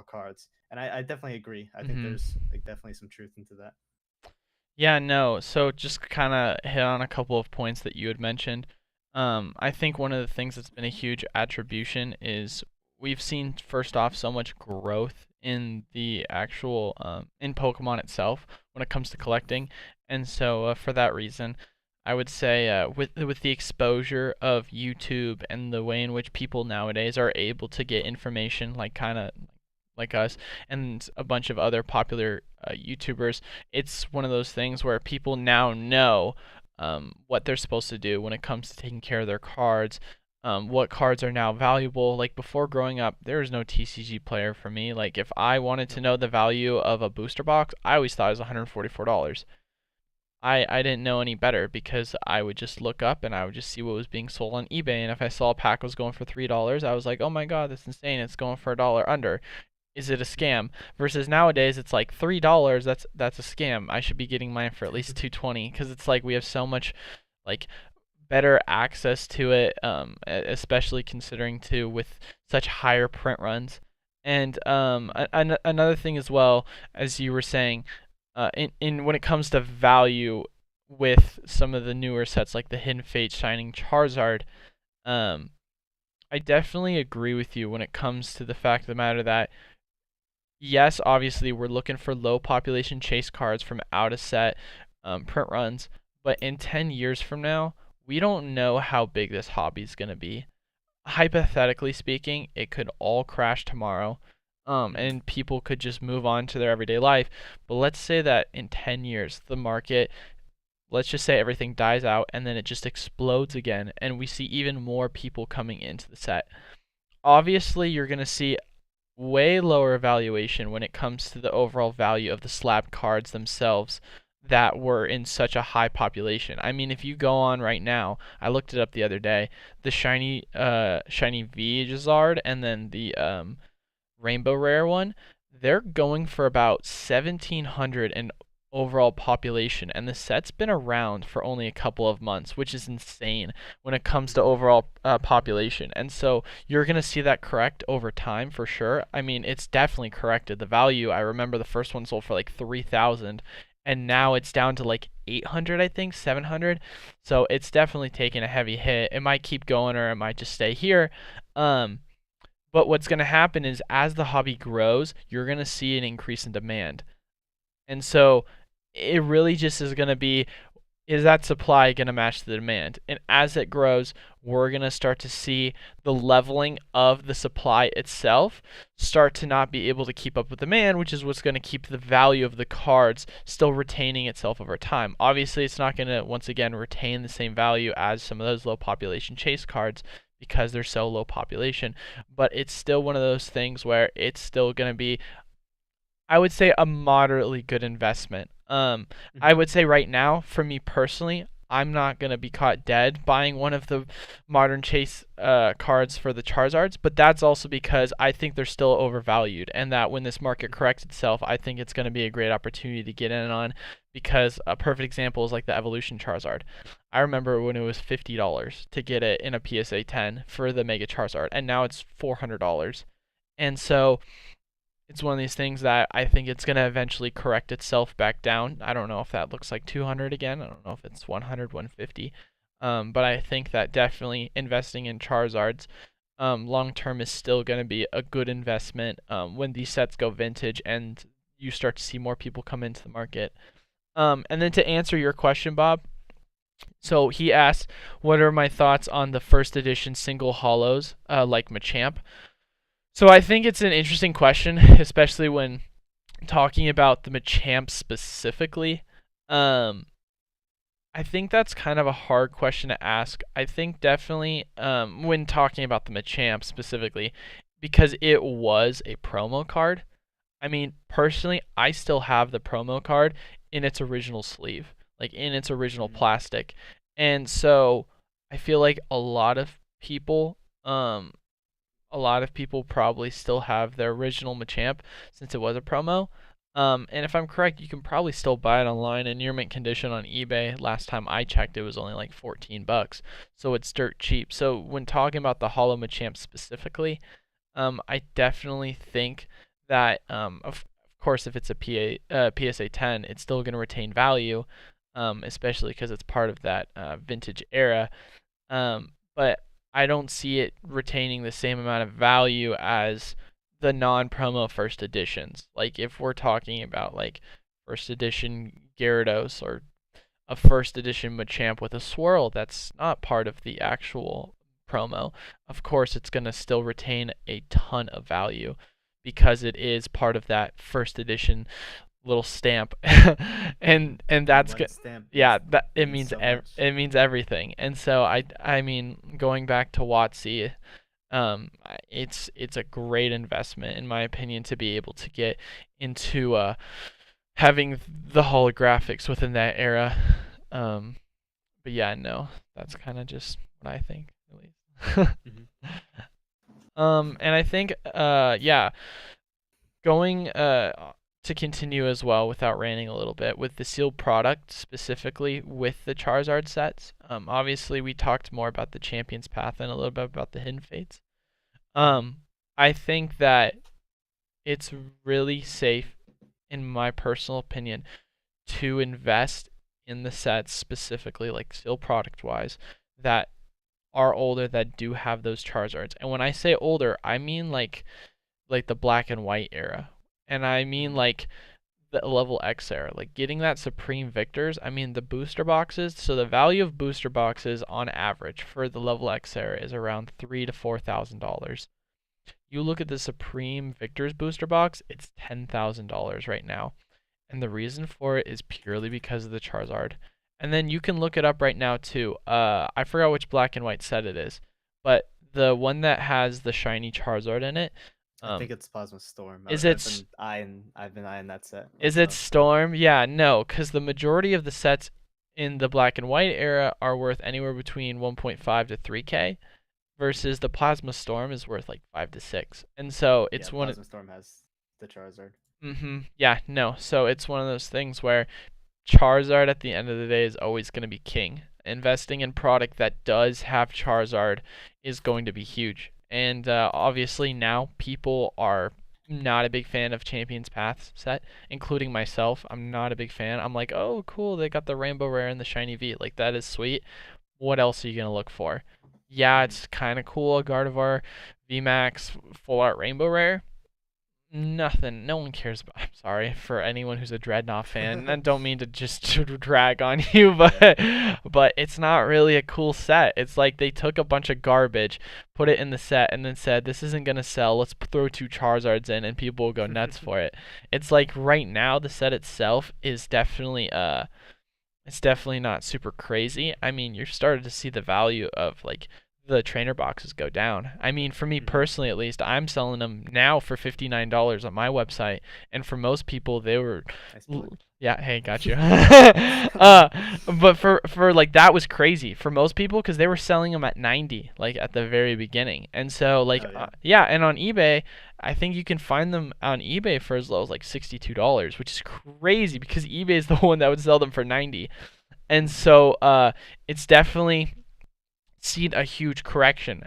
cards. And I definitely agree. I think Hmm. there's like definitely some truth into that. Yeah, no. So just kind of hit on a couple of points that you had mentioned. I think one of the things that's been a huge attribution is we've seen first off so much growth in the actual in Pokemon itself when it comes to collecting, and so for that reason, I would say with the exposure of YouTube and the way in which people nowadays are able to get information, like kind of like us and a bunch of other popular YouTubers, it's one of those things where people now know what they're supposed to do when it comes to taking care of their cards. What cards are now valuable. Like before growing up, there was no TCG player for me. Like if I wanted to Nope. know the value of a booster box, I always thought it was $144. I didn't know any better because I would just look up and I would just see what was being sold on eBay. And if I saw a pack was going for $3, I was like, oh my god, that's insane. It's going for $1 under. Is it a scam? Versus nowadays, it's like $3. That's a scam. I should be getting mine for at least 220 because it's like we have so much like better access to it, especially considering too with such higher print runs. And another thing as well, as you were saying, in when it comes to value with some of the newer sets like the Hidden Fate Shining Charizard, um, I definitely agree with you when it comes to the fact of the matter that yes, obviously we're looking for low population chase cards from out of set print runs, but in 10 years from now, we don't know how big this hobby is going to be. Hypothetically speaking, it could all crash tomorrow, Mhm. and people could just move on to their everyday life. But let's say that in 10 years, the market, let's just say everything dies out and then it just explodes again, and we see even more people coming into the set. Obviously, you're going to see way lower valuation when it comes to the overall value of the slab cards themselves that were in such a high population. I mean, if you go on right now, I looked it up the other day, the shiny Charizard and then the rainbow rare one, they're going for about 1700 in overall population, and the set's been around for only a couple of months, which is insane when it comes to Mhm. overall population. And so you're going to see that correct over time for sure. I mean, it's definitely corrected. The value, I remember the first one sold for like 3,000 and now it's down to like 800, I think, 700. So it's definitely taken a heavy hit. It might keep going or it might just stay here. Um, but what's going to happen is as the hobby grows, you're going to see an increase in demand. And so it really just is going to be, is that supply going to match the demand? And as it grows, we're going to start to see the leveling of the supply itself start to not be able to keep up with demand, which is what's going to keep the value of the cards still retaining itself over time. Obviously, it's not going to, once again, retain the same value as some of those low population chase cards because they're so low population, but it's still one of those things where it's still going to be, I would say, a moderately good investment. I Mhm. would say right now, for me personally, I'm not going to be caught dead buying one of the modern chase cards for the Charizards, but that's also because I think they're still overvalued, and that when this market corrects itself, I think it's going to be a great opportunity to get in on, because a perfect example is like the Evolution Charizard. I remember when it was $50 to get it in a PSA 10 for the Mega Charizard, and now it's $400. And so it's one of these things that I think it's going to eventually correct itself back down. I don't know if that looks like 200 again. I don't know if it's 100, 150. But I think that definitely investing in Charizards long term is still going to be a good investment when these sets go vintage and you start to see more people come into the market. And then to answer your question, Bob, so he asked, what are my thoughts on the first edition single holos like Machamp? So I think it's an interesting question, especially when talking about the Machamp specifically. I think that's kind of a hard question to ask. I think definitely when talking about the Machamp specifically, because it was a promo card. I mean, personally, I still have the promo card in its original sleeve, like in its original plastic. And so I feel like a lot of people probably still have their original Machamp since it was a promo. And if I'm correct, you can probably still buy it online in near mint condition on eBay. Last time I checked, it was only like $14, so it's dirt cheap. So when talking about the Holo Machamp specifically, I definitely think that, of course, if it's a PSA 10, it's still going to retain value, especially because it's part of that vintage era. But I don't see it retaining the same amount of value as the non-promo first editions. Like if we're talking about like first edition Gyarados or a first edition Machamp with a swirl that's not part of the actual promo, of course it's going to still retain a ton of value because it is part of that first edition little stamp. And that's good. Yeah, that it means it means everything. And so I mean, going back to WOTC, it's a great investment in my opinion to be able to get into having the holographics within that era. But yeah, no, that's kind of just what I think at least. And I think yeah, going to continue as well without ranting a little bit with the sealed product specifically with the Charizard sets. Obviously we talked more about the Champion's Path and a little bit about the Hidden Fates. I think that it's really safe, in my personal opinion, to invest in the sets specifically, like sealed product wise, that are older that do have those Charizards. And when I say older, I mean like the black and white era. And I mean like the level X era, like getting that Supreme Victors. I mean the booster boxes. So the value of booster boxes on average for the level X era is around $3,000 to $4,000. You look at the Supreme Victors booster box, it's $10,000 right now. And the reason for it is purely because of the Charizard. And then you can look it up right now too. I forgot which black and white set it is, but the one that has the shiny Charizard in it. I think it's Plasma Storm. Is it? I've been eyeing that set. Is it Storm? Yeah, no, because the majority of the sets in the black and white era are worth anywhere between 1.5 to 3K, versus the Plasma Storm is worth like 5 to 6. And so it's one. Plasma Storm has the Charizard. Yeah, no. So it's one of those things where Charizard at the end of the day is always going to be king. Investing in product that does have Charizard is going to be huge. And obviously now people are not a big fan of Champion's Path set, including myself. I'm not a big fan. I'm like, oh, cool, they got the Rainbow Rare and the Shiny V. Like, that is sweet. What else are you going to look for? Yeah, it's kind of cool, a Gardevoir VMAX Full Art Rainbow Rare. Nothing. No one cares about. I'm sorry for anyone who's a Dreadnought fan. I don't mean to just drag on you, but it's not really a cool set. It's like they took a bunch of garbage, put it in the set, and then said, "This isn't gonna sell. Let's throw 2 Charizards in, and people will go nuts for it." It's like right now the set itself is definitely it's definitely not super crazy. I mean, you're starting to see the value of like the trainer boxes go down. I mean, for me Hmm. personally, at least, I'm selling them now for $59 on my website, and for most people, they were, Nice plug. yeah, hey, got you. uh, but for like that was crazy for most people because they were selling them at 90, like at the very beginning, and so like Oh yeah. yeah, and on eBay, I think you can find them on eBay for as low as like $62, which is crazy because eBay is the one that would sell them for 90, and so it's definitely seen a huge correction,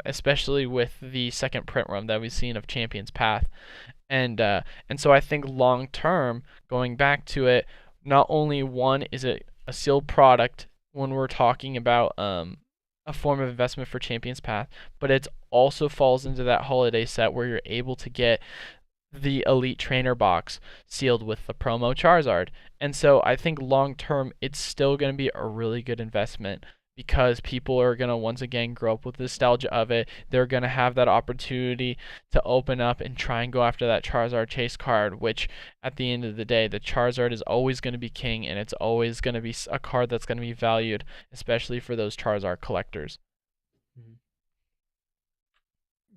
especially with the second print run that we've seen of Champion's Path, and so I think long term, going back to it, not only one is it a sealed product when we're talking about a form of investment for Champion's Path, but it also falls into that holiday set where you're able to get the Elite Trainer box sealed with the promo Charizard. And so I think long term, it's still going to be a really good investment because people are going to once again grow up with the nostalgia of it. They're going to have that opportunity to open up and try and go after that Charizard chase card, which at the end of the day, the Charizard is always going to be king and it's always going to be a card that's going to be valued, especially for those Charizard collectors. Mhm.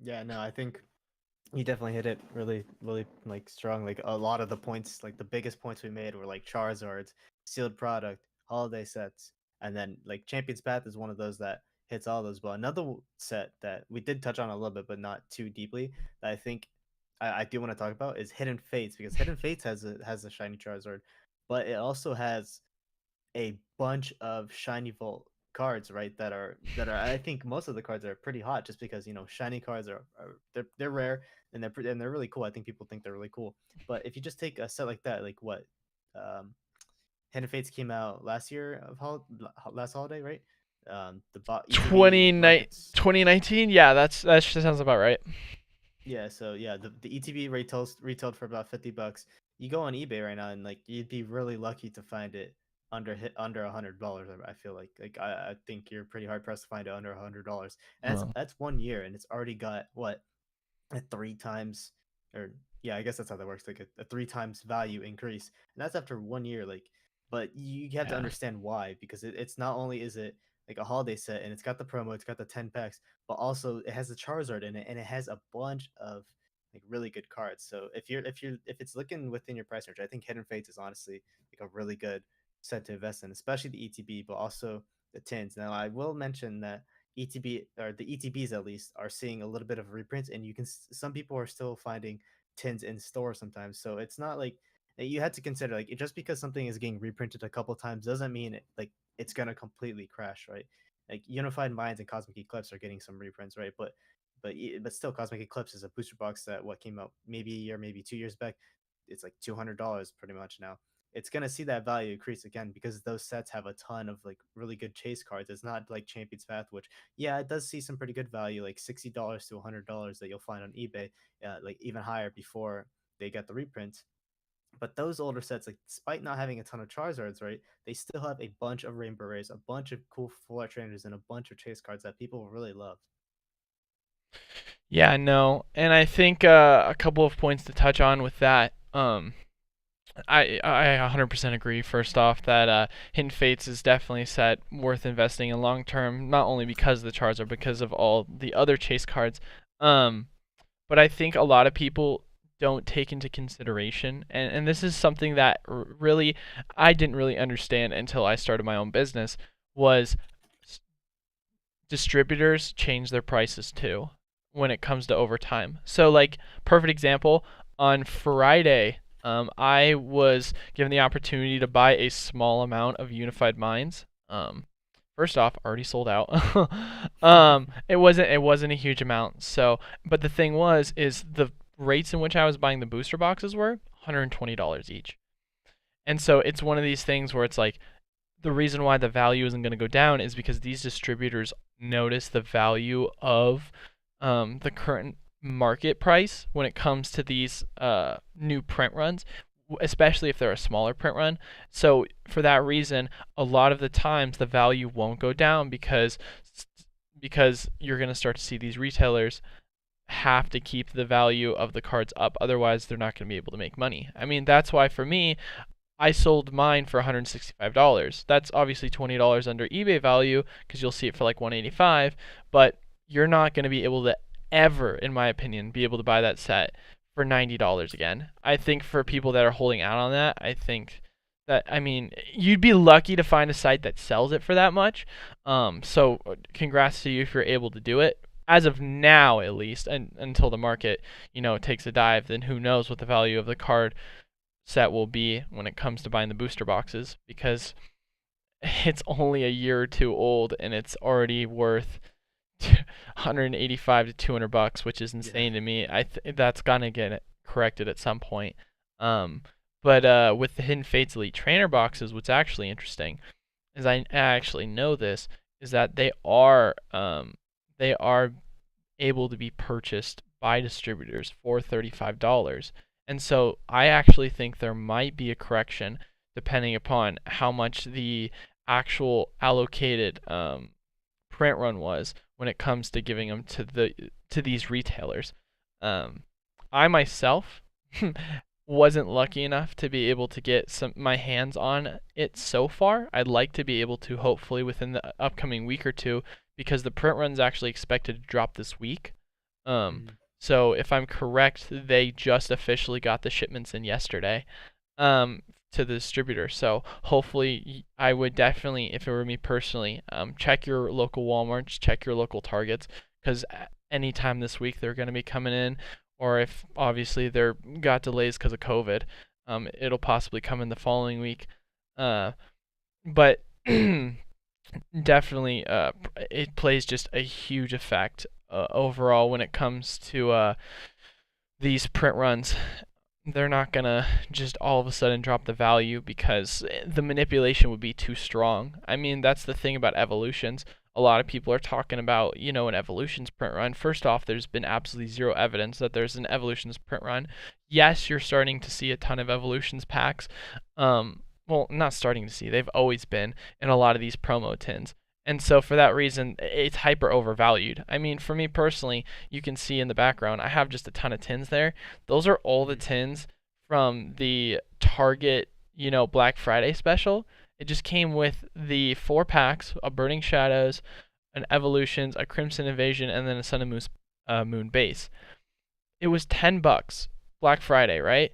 Yeah, no, I think you definitely hit it really, really like strong. Like a lot of the points, like the biggest points we made were like Charizards, sealed product, holiday sets, and then like Champion's Path is one of those that hits all those. But another set that we did touch on a little bit, but not too deeply, that I think I do want to talk about is Hidden Fates because Hidden Fates has a shiny Charizard, but it also has a bunch of shiny vault cards, right? That are I think most of the cards are pretty hot just because shiny cards are they're rare and they're really cool. I think people think they're really cool. But if you just take a set like that, like what um Hidden Fates came out last year of last holiday, right? The ETB 20, markets. 2019, yeah, that sounds about right. Yeah, so yeah, the ETB retailed for about $50. You go on eBay right now, and like you'd be really lucky to find it under $100. I feel like I think you're pretty hard pressed to find it under $100, and that's Oh, that's 1 year, and it's already got what a three times or yeah, I guess that's how that works, like a three times value increase, and that's after 1 year. Like, but you have to yeah. understand why, because it's not only is it like a holiday set and it's got the promo, it's got the 10 packs, but also it has the Charizard in it and it has a bunch of like really good cards. So if it's looking within your price range, I think Hidden Fates is honestly like a really good set to invest in, especially the ETB, but also the tins. Now I will mention that ETB or the ETBs at least are seeing a little bit of reprints, and some people are still finding tins in store sometimes. So it's not like you had to consider like just because something is getting reprinted a couple times doesn't mean it's gonna completely crash, right? Like Unified Minds and Cosmic Eclipse are getting some reprints, right? But still, Cosmic Eclipse is a booster box that what came out maybe a year, maybe 2 years back. It's like $200 pretty much now. It's gonna see that value increase again because those sets have a ton of like really good chase cards. It's not like Champion's Path, which yeah, it does see some pretty good value, like $60 to $100 that you'll find on eBay, like even higher before they get the reprints. But those older sets, like despite not having a ton of Charizards, right, they still have a bunch of Rainbow Rays, a bunch of cool full art trainers, and a bunch of chase cards that people really love. Yeah, no, and I think a couple of points to touch on with that. I 100% agree. First off, that Hidden Fates is definitely a set worth investing in long term, not only because of the Charizard, because of all the other chase cards. Um, but I think a lot of people don't take into consideration, and this is something that really I didn't really understand until I started my own business, was distributors change their prices too when it comes to overtime. So like perfect example, on Friday, I was given the opportunity to buy a small amount of Unified Minds. First off, already sold out. It wasn't a huge amount. So, but the thing was, is the rates in which I was buying the booster boxes were $120 each. And so it's one of these things where it's like the reason why the value isn't going to go down is because these distributors notice the value of the current market price when it comes to these new print runs, especially if they're a smaller print run. So for that reason, a lot of the times the value won't go down because you're going to start to see these retailers have to keep the value of the cards up, otherwise they're not going to be able to make money. I mean, that's why for me, I sold mine for $165. That's obviously $20 under eBay value because you'll see it for like 185, but you're not going to be able to ever, in my opinion, be able to buy that set for $90 again. I think for people that are holding out on that, I think that, I mean, you'd be lucky to find a site that sells it for that much. So congrats to you if you're able to do it. As of now, at least, and until the market, takes a dive, then who knows what the value of the card set will be when it comes to buying the booster boxes, because it's only a year or two old and it's already worth 185 to $200, which is insane to me. That's gonna get corrected at some point. But with the Hidden Fates Elite Trainer boxes, what's actually interesting is I actually know this is that they are able to be purchased by distributors for $35. And so I actually think there might be a correction depending upon how much the actual allocated print run was when it comes to giving them to these retailers. I myself wasn't lucky enough to be able to get my hands on it so far. I'd like to be able to hopefully within the upcoming week or two, because the print run's actually expected to drop this week. So if I'm correct, they just officially got the shipments in yesterday to the distributor. So hopefully, I would definitely, if it were me personally, check your local Walmarts, check your local Targets, because anytime this week they're going to be coming in, or if obviously they're got delays because of COVID, it'll possibly come in the following week. But definitely, it plays just a huge effect overall when it comes to these print runs. They're not gonna just all of a sudden drop the value because the manipulation would be too strong. I mean, that's the thing about evolutions. A lot of people are talking about, an evolutions print run. First off, there's been absolutely zero evidence that there's an evolutions print run. Yes, you're starting to see a ton of evolutions packs. Well, not starting to see. They've always been in a lot of these promo tins. And so for that reason, it's hyper overvalued. I mean, for me personally, you can see in the background, I have just a ton of tins there. Those are all the tins from the Target, Black Friday special. It just came with the 4 packs, a Burning Shadows, an Evolutions, a Crimson Invasion, and then a Sun and Moon base. It was $10 Black Friday, right?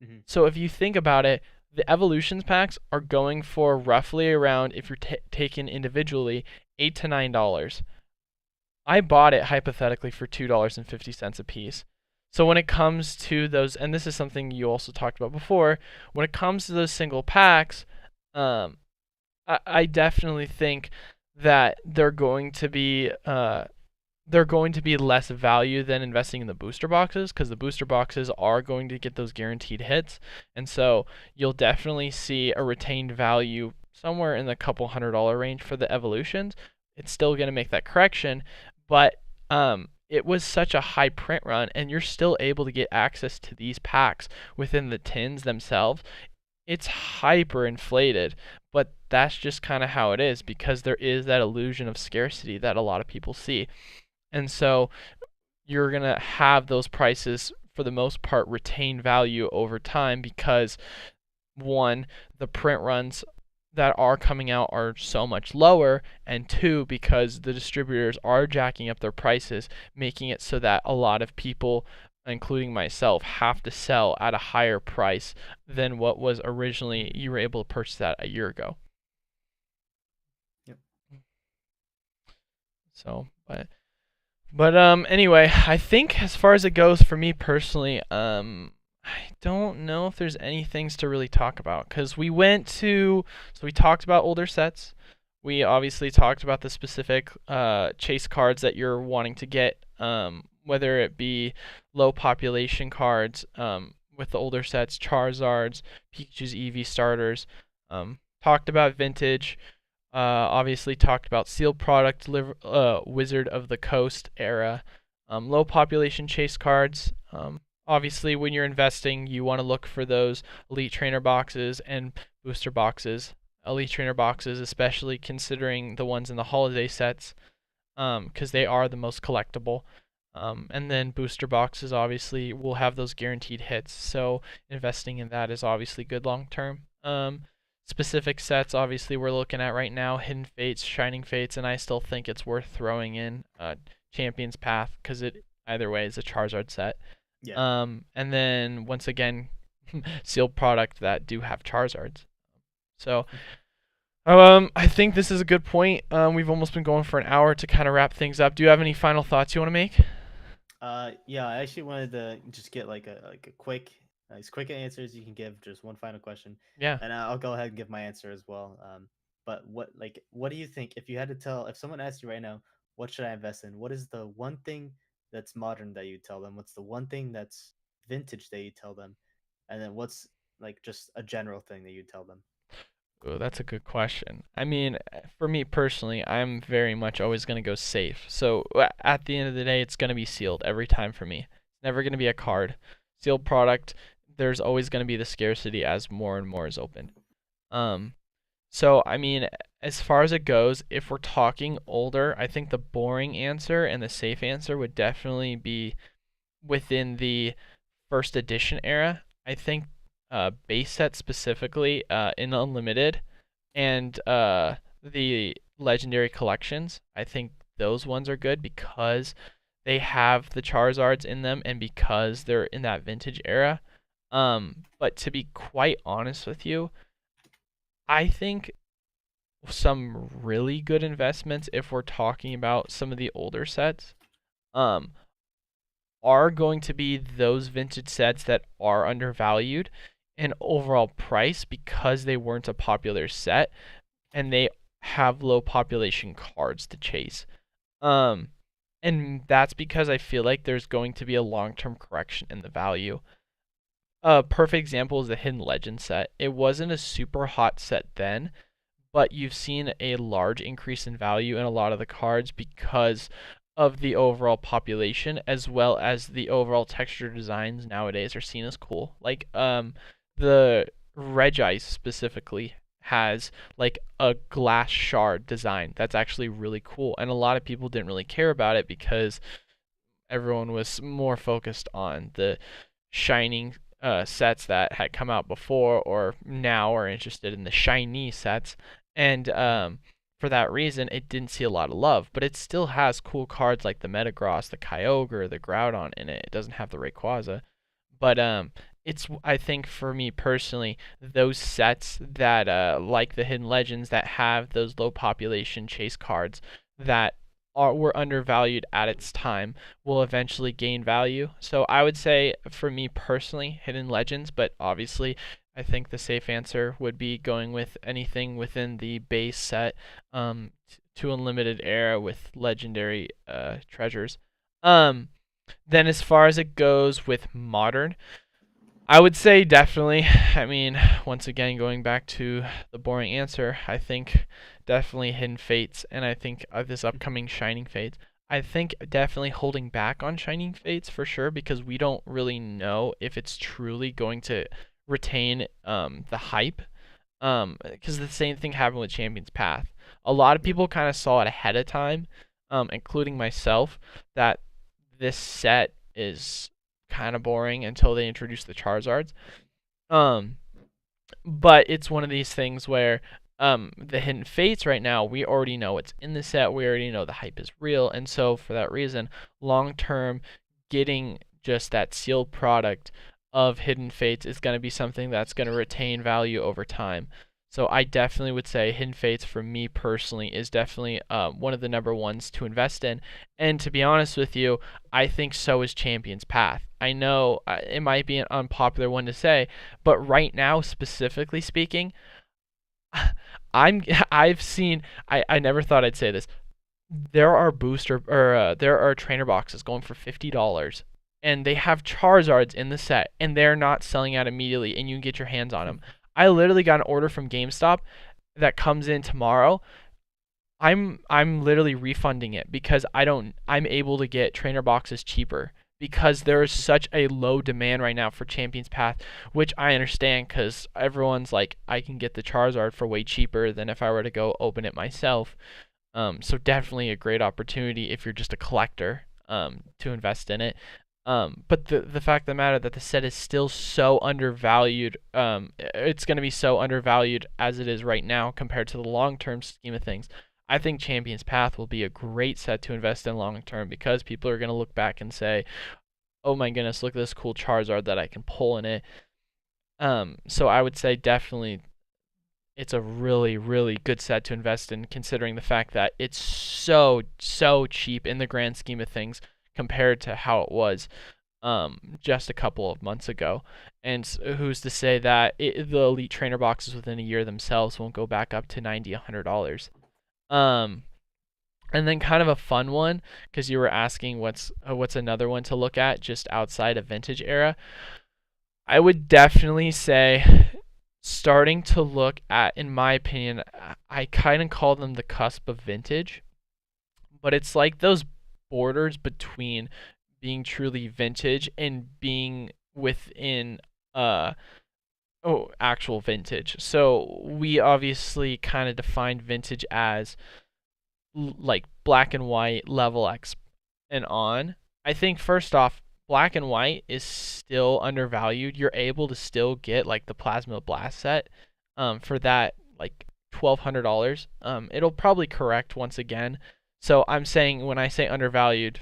Mm-hmm. So if you think about it, the Evolutions packs are going for roughly around, if you're taken individually, $8 to $9. I bought it hypothetically for $2.50 a piece. So when it comes to those, and this is something you also talked about before, when it comes to those single packs, I definitely think that they're going to be less value than investing in the booster boxes, because the booster boxes are going to get those guaranteed hits, and so you'll definitely see a retained value somewhere in the couple $100 range for the evolutions. It's still going to make that correction, but it was such a high print run, and you're still able to get access to these packs within the tins themselves. It's hyper inflated, but that's just kind of how it is, because there is that illusion of scarcity that a lot of people see. And so you're going to have those prices, for the most part, retain value over time because, one, the print runs that are coming out are so much lower, and two, because the distributors are jacking up their prices, making it so that a lot of people, including myself, have to sell at a higher price than what was originally you were able to purchase that a year ago. Yep. So, but anyway, I think as far as it goes for me personally, I don't know if there's any things to really talk about, because we talked about older sets. We obviously talked about the specific chase cards that you're wanting to get, whether it be low population cards with the older sets, Charizards, Pikachu's EV starters. Talked about vintage. Obviously talked about sealed product, Wizard of the Coast era, low population chase cards. Obviously, when you're investing, you want to look for those elite trainer boxes and booster boxes. Elite trainer boxes, especially considering the ones in the holiday sets, because they are the most collectible. And then booster boxes obviously will have those guaranteed hits, so investing in that is obviously good long term. Specific sets, obviously, we're looking at right now Hidden Fates, Shining Fates, and I still think it's worth throwing in Champion's Path because it either way is a Charizard set. Yeah. And then once again, sealed product that do have Charizards. So I think this is a good point. We've almost been going for an hour to kind of wrap things up. Do you have any final thoughts you want to make? Yeah, I actually wanted to just get like a quick, as quick answers you can give. Just one final question, Yeah. and I'll go ahead and give my answer as well. But what do you think if you had to tell if someone asked you right now, what should I invest in? What is the one thing that's modern that you tell them? What's the one thing that's vintage that you tell them? And then what's like just a general thing that you tell them? Oh, that's a good question. I mean, for me personally, I'm very much always going to go safe. So at the end of the day, it's going to be sealed every time for me. It's never going to be a card. Sealed product, there's always going to be the scarcity as more and more is opened. Um, so I mean, as far as it goes, if we're talking older, I think the boring answer and the safe answer would definitely be within the first edition era. I think base set specifically in Unlimited and the legendary collections. I think those ones are good because they have the Charizards in them and because they're in that vintage era. But to be quite honest with you, I think some really good investments, if we're talking about some of the older sets, um, are going to be those vintage sets that are undervalued in overall price because they weren't a popular set and they have low population cards to chase. Um, and that's because I feel like there's going to be a long-term correction in the value. A perfect example is the Hidden Legend set. It wasn't a super hot set then, but you've seen a large increase in value in a lot of the cards because of the overall population as well as the overall texture designs nowadays are seen as cool. Like the Regice specifically has like a glass shard design that's actually really cool and a lot of people didn't really care about it because everyone was more focused on the shining sets that had come out before or now are interested in the shiny sets. And for that reason, it didn't see a lot of love. But it still has cool cards like the Metagross, the Kyogre, the Groudon in it. It doesn't have the Rayquaza. But it's I think for me personally, those sets that like the Hidden Legends that have those low population chase cards that were undervalued at its time will eventually gain value. So I would say for me personally, Hidden Legends, but obviously I think the safe answer would be going with anything within the base set to Unlimited era with legendary treasures. Um, then as far as it goes with modern, I would say definitely. I mean, once again, going back to the boring answer, I think definitely Hidden Fates, and I think this upcoming Shining Fates. I think definitely holding back on Shining Fates for sure because we don't really know if it's truly going to retain the hype. Because the same thing happened with Champion's Path. A lot of people kind of saw it ahead of time, including myself, that this set is kind of boring until they introduce the Charizards. Um, but it's one of these things where the Hidden Fates right now, we already know it's in the set. We already know the hype is real, and so for that reason, long term, getting just that sealed product of Hidden Fates is going to be something that's going to retain value over time. So I definitely would say Hidden Fates for me personally is definitely one of the number ones to invest in. And to be honest with you, I think so is Champion's Path. I know it might be an unpopular one to say, but right now, specifically speaking, I've seen I never thought I'd say this. There are booster or there are trainer boxes going for $50 and they have Charizards in the set and they're not selling out immediately and you can get your hands on them. I literally got an order from GameStop that comes in tomorrow. I'm literally refunding it because I'm able to get trainer boxes cheaper because there is such a low demand right now for Champion's Path, which I understand because everyone's like, I can get the Charizard for way cheaper than if I were to go open it myself. So definitely a great opportunity if you're just a collector. to invest in it. But the fact of the matter that the set is still so undervalued, it's going to be so undervalued as it is right now compared to the long term scheme of things. I think Champion's Path will be a great set to invest in long term because people are going to look back and say, "Oh my goodness, look at this cool Charizard that I can pull in it." So I would say definitely it's a really, really good set to invest in, considering the fact that it's so cheap in the grand scheme of things compared to how it was just a couple of months ago. And who's to say that the elite trainer boxes within a year themselves won't go back up to $90, $100? Um, and then kind of a fun one, because you were asking what's another one to look at just outside of vintage era. I would definitely say starting to look at, in my opinion, I kind of call them the cusp of vintage, but it's like those borders between being truly vintage and being within actual vintage. So we obviously kind of define vintage as like black and white, level X and on. I think first off, black and white is still undervalued. You're able to still get like the Plasma Blast set for that like $1,200. It'll probably correct once again. So I'm saying when I say undervalued,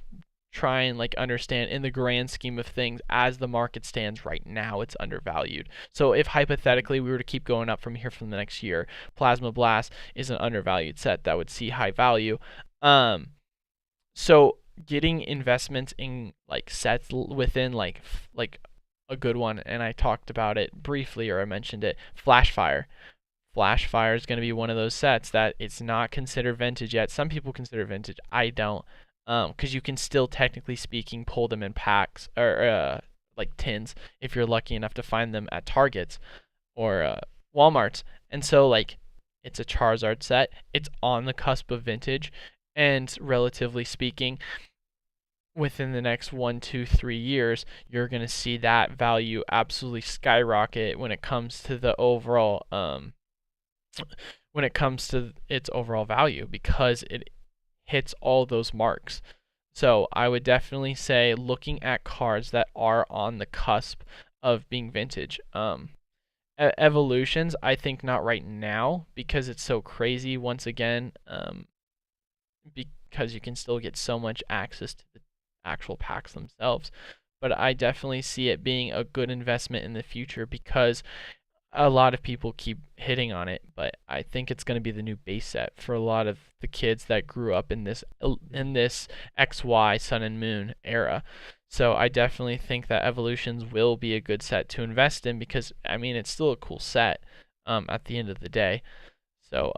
try and like understand in the grand scheme of things as the market stands right now, it's undervalued. So if hypothetically we were to keep going up from here from the next year, Plasma Blast is an undervalued set that would see high value. So getting investments in like sets within like a good one, and I talked about it briefly or I mentioned it, Flashfire. Flashfire is going to be one of those sets that it's not considered vintage yet. Some people consider vintage. I don't, because you can still technically speaking pull them in packs or like tins if you're lucky enough to find them at Targets or Walmarts. And so like it's a Charizard set. It's on the cusp of vintage, and relatively speaking, within the next 1, 2, 3 years, you're gonna see that value absolutely skyrocket when it comes to the overall when it comes to its overall value because it hits all those marks. So I would definitely say looking at cards that are on the cusp of being vintage. Evolutions, I think not right now because it's so crazy. Once again, because you can still get so much access to the actual packs themselves. But I definitely see it being a good investment in the future because a lot of people keep hitting on it, but I think it's going to be the new base set for a lot of the kids that grew up in this XY Sun and Moon era. So I definitely think that Evolutions will be a good set to invest in because I mean it's still a cool set at the end of the day. So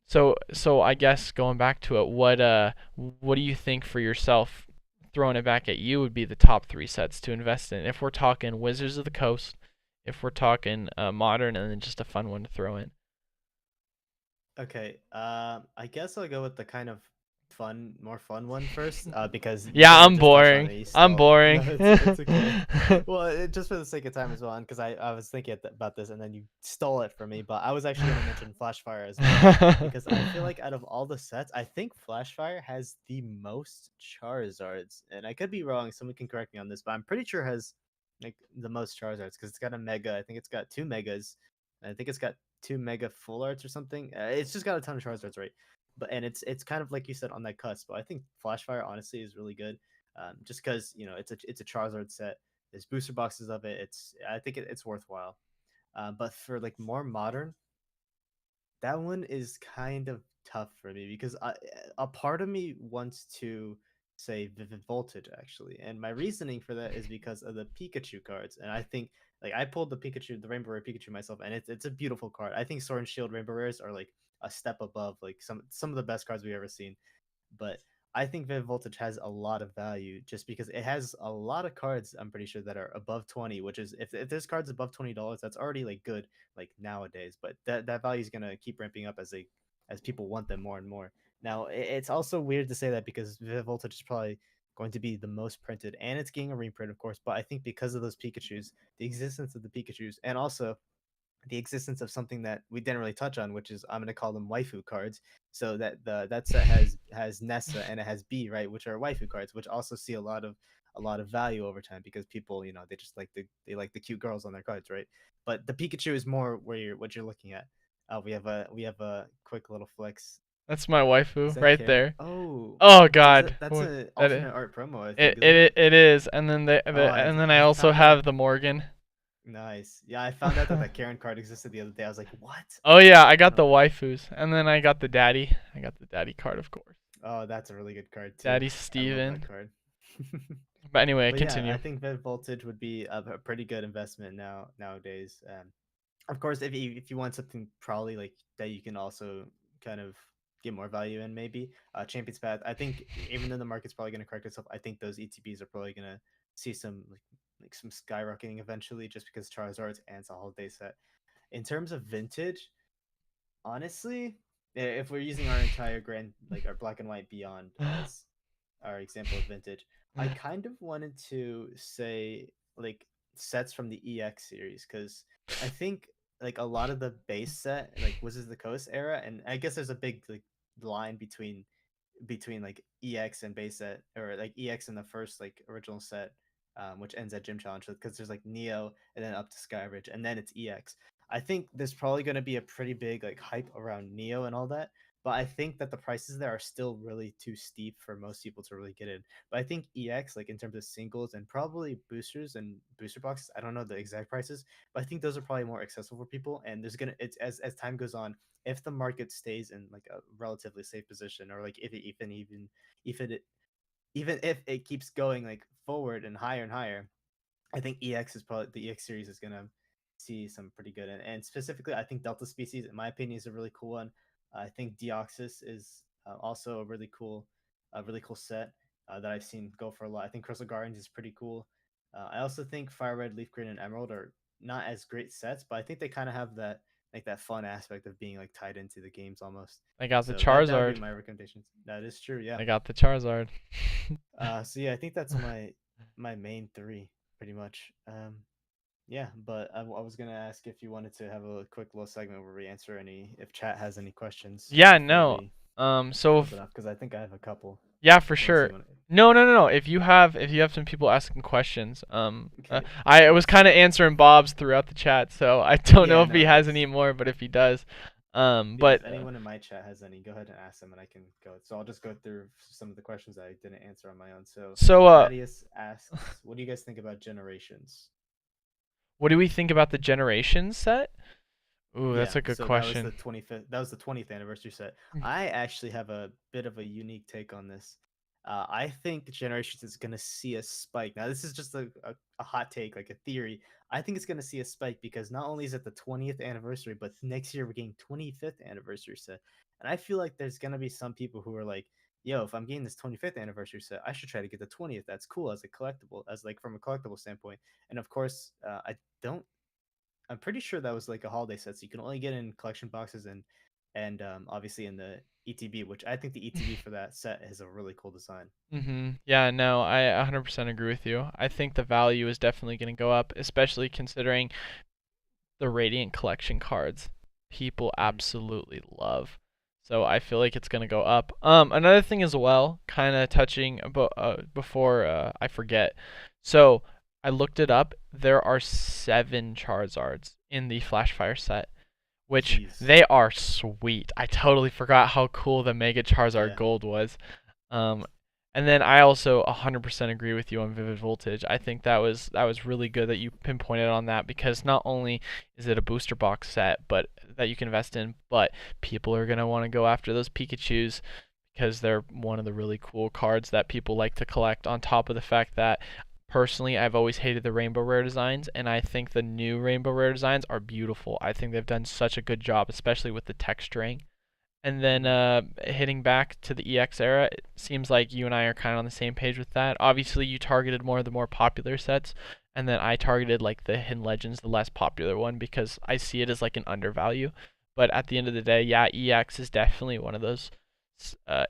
so I guess going back to it, what do you think for yourself? Throwing it back at you would be the top 3 sets to invest in if we're talking Wizards of the Coast, if we're talking modern, and then just a fun one to throw in. Okay, I guess I'll go with the kind of more fun one first, because you Yeah, kind of I'm just touched on boring. it. You I'm stole. No, boring. it's okay. Well, just for the sake of time as well, because I was thinking about this and then you stole it from me. But I was actually gonna mention Flashfire as well, because I feel like out of all the sets, I think Flashfire has the most Charizards, and I could be wrong. Someone can correct me on this, but I'm pretty sure it has like the most Charizards because it's got a Mega. I think it's got 2 Megas. I think it's got 2 Mega Full Arts or something. It's just got a ton of Charizards, right? But and it's kind of like you said on that cusp. But I think Flashfire honestly is really good, just because it's a Charizard set. There's booster boxes of it. I think it's worthwhile. But for like more modern, that one is kind of tough for me because a part of me wants to say Vivid Voltage actually, and my reasoning for that is because of the Pikachu cards, and I think like I pulled the Rainbow Rare Pikachu myself, and it's a beautiful card. I think Sword and Shield Rainbow Rares are like a step above like some of the best cards we've ever seen, but I think Vivid Voltage has a lot of value just because it has a lot of cards. I'm pretty sure that are above 20, which is if there's cards above $20, that's already like good like nowadays. But that value is gonna keep ramping up as people want them more and more. Now it's also weird to say that because Vivid Voltage is probably going to be the most printed, and it's getting a reprint, of course. But I think because of those Pikachu's, the existence of the Pikachu's, and also the existence of something that we didn't really touch on, which is I'm gonna call them waifu cards. So that set has Nessa and it has B, right, which are waifu cards, which also see a lot of value over time because people, they just they like the cute girls on their cards, right? But the Pikachu is more where you're what you're looking at. We have a quick little flex. That's my Is waifu that right Karen? there. Oh, Oh does God, it? That's what an that is. alternate art promo, I think, It isn't it? it it is, and then Oh, I I also found out. have the Morgan. Nice. Yeah, I found out that that Karen card existed the other day. I was like, what? Oh yeah, I got the Oh, waifus, and then I got the daddy. I got the daddy card, of course. oh, that's a really good card too. Daddy I love that Steven. card. But anyway, But yeah, I continue. think Viv Voltage would be a pretty good investment nowadays. Of course, if you want something probably like that, you can also kind of get more value in maybe Champions Path. I think even though the market's probably going to correct itself, I think those ETBs are probably going to see some like some skyrocketing eventually, just because Charizard's and it's a holiday set. In terms of vintage, honestly, if we're using our entire grand like our black and white beyond as our example of vintage, I kind of wanted to say like sets from the EX series because I think like a lot of the base set like Wizards of the Coast era, and I guess there's a big like line between like EX and base set, or like EX in the first like original set, which ends at Gym Challenge, because there's like Neo and then up to Skyridge and then it's EX. I think there's probably going to be a pretty big like hype around Neo and all that, but I think that the prices there are still really too steep for most people to really get in. But I think EX, like in terms of singles and probably boosters and booster boxes, I don't know the exact prices, but I think those are probably more accessible for people. And there's gonna it's as time goes on, if the market stays in like a relatively safe position, or like if it if it even if it keeps going like forward and higher, I think EX is probably the EX series is gonna see some pretty good, and specifically, I think Delta Species, in my opinion, is a really cool one. I think Deoxys is also a really cool set that I've seen go for a lot. I think Crystal Guardians is pretty cool. I also think Fire Red, Leaf Green, and Emerald are not as great sets, but I think they kind of have that like that fun aspect of being like tied into the games almost. I got the So that would be Charizard. my recommendations. That is true, yeah. I got the Charizard. So yeah, I think that's my main three pretty much. Yeah, but I was gonna ask if you wanted to have a quick little segment where we answer any if chat has any questions Yeah, before no. we So close it off, because I think I have a couple. yeah, for Unless you sure. want to. No, no, no, no. If you have some people asking questions, Okay, I was nice. kind of answering Bob's throughout the chat, so I don't know Yeah, if he no, has that's any more, but if he does, yeah. but If anyone in my chat has any, go ahead and ask them, and I can go. So I'll just go through some of the questions I didn't answer on my own. So so Thaddeus asks, "What do you guys think about generations?" what do we think about the Generation set? Ooh, that's Yeah, a good so that was the question. 25th. That was the 20th anniversary set. I actually have a bit of a unique take on this. I think Generations is going to see a spike. Now, this is just a hot take, like a theory. I think it's going to see a spike because not only is it the 20th anniversary, but next year we're getting 25th anniversary set. And I feel like there's going to be some people who are like, yo, if I'm getting this 25th anniversary set, I should try to get the 20th. That's cool as a collectible, as like from a collectible standpoint. And of course, I don't I'm pretty sure that was like a holiday set, so you can only get in collection boxes and obviously in the ETB, which I think the ETB for that set is a really cool design. Yeah, no, I 100% agree with you. I think the value is definitely going to go up, especially considering the Radiant collection cards people Mm, absolutely love. So I feel like it's gonna go up. Another thing as well, kind of touching about before I forget. So I looked it up. There are 7 Charizards in the Flashfire set, which jeez, they are sweet. I totally forgot how cool the Mega Charizard yeah, Gold was. Um, and then I also 100% agree with you on Vivid Voltage. I think that was really good that you pinpointed on that, because not only is it a booster box set, but that you can invest in, but people are gonna want to go after those Pikachu's because they're one of the really cool cards that people like to collect. On top of the fact that personally, I've always hated the rainbow rare designs, and I think the new rainbow rare designs are beautiful. I think they've done such a good job, especially with the texturing. And then mm, hitting back to the EX era, it seems like you and I are kind of on the same page with that. Obviously, you targeted more of the more popular sets, and then I targeted like the Hidden Legends, the less popular one, because I see it as like an undervalue. But at the end of the day, yeah, EX is definitely one of those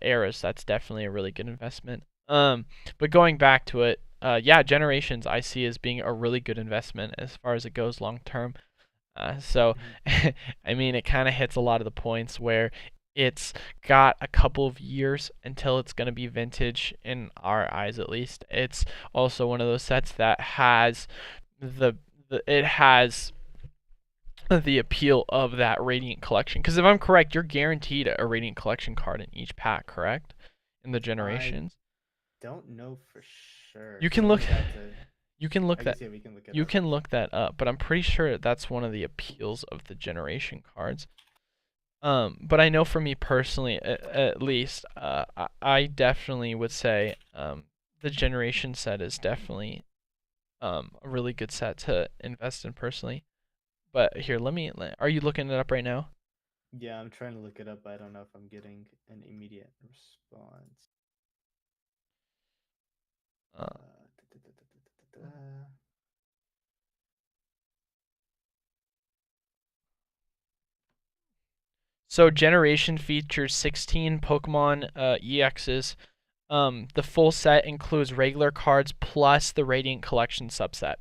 eras. That's definitely a really good investment. But going back to it, yeah, Generations I see as being a really good investment as far as it goes long term. So, Mhm. I mean, it kind of hits a lot of the points where it's got a couple of years until it's going to be vintage in our eyes, at least. It's also one of those sets that has the, it has the appeal of that Radiant Collection. Because if I'm correct, you're guaranteed a Radiant Collection card in each pack, correct? In the I generations. don't know for sure. You can Someone look. would have to. You can look I that. guess yeah, we can look it You up. can look that up, but I'm pretty sure that's one of the appeals of the generation cards. But I know for me personally, at least, I definitely would say the generation set is definitely a really good set to invest in personally. But here, are you looking it up right now? Yeah, I'm trying to look it up, but I don't know if I'm getting an immediate response. Uh, Da. so generation features 16 Pokemon EXs. The full set includes regular cards plus the Radiant Collection subset.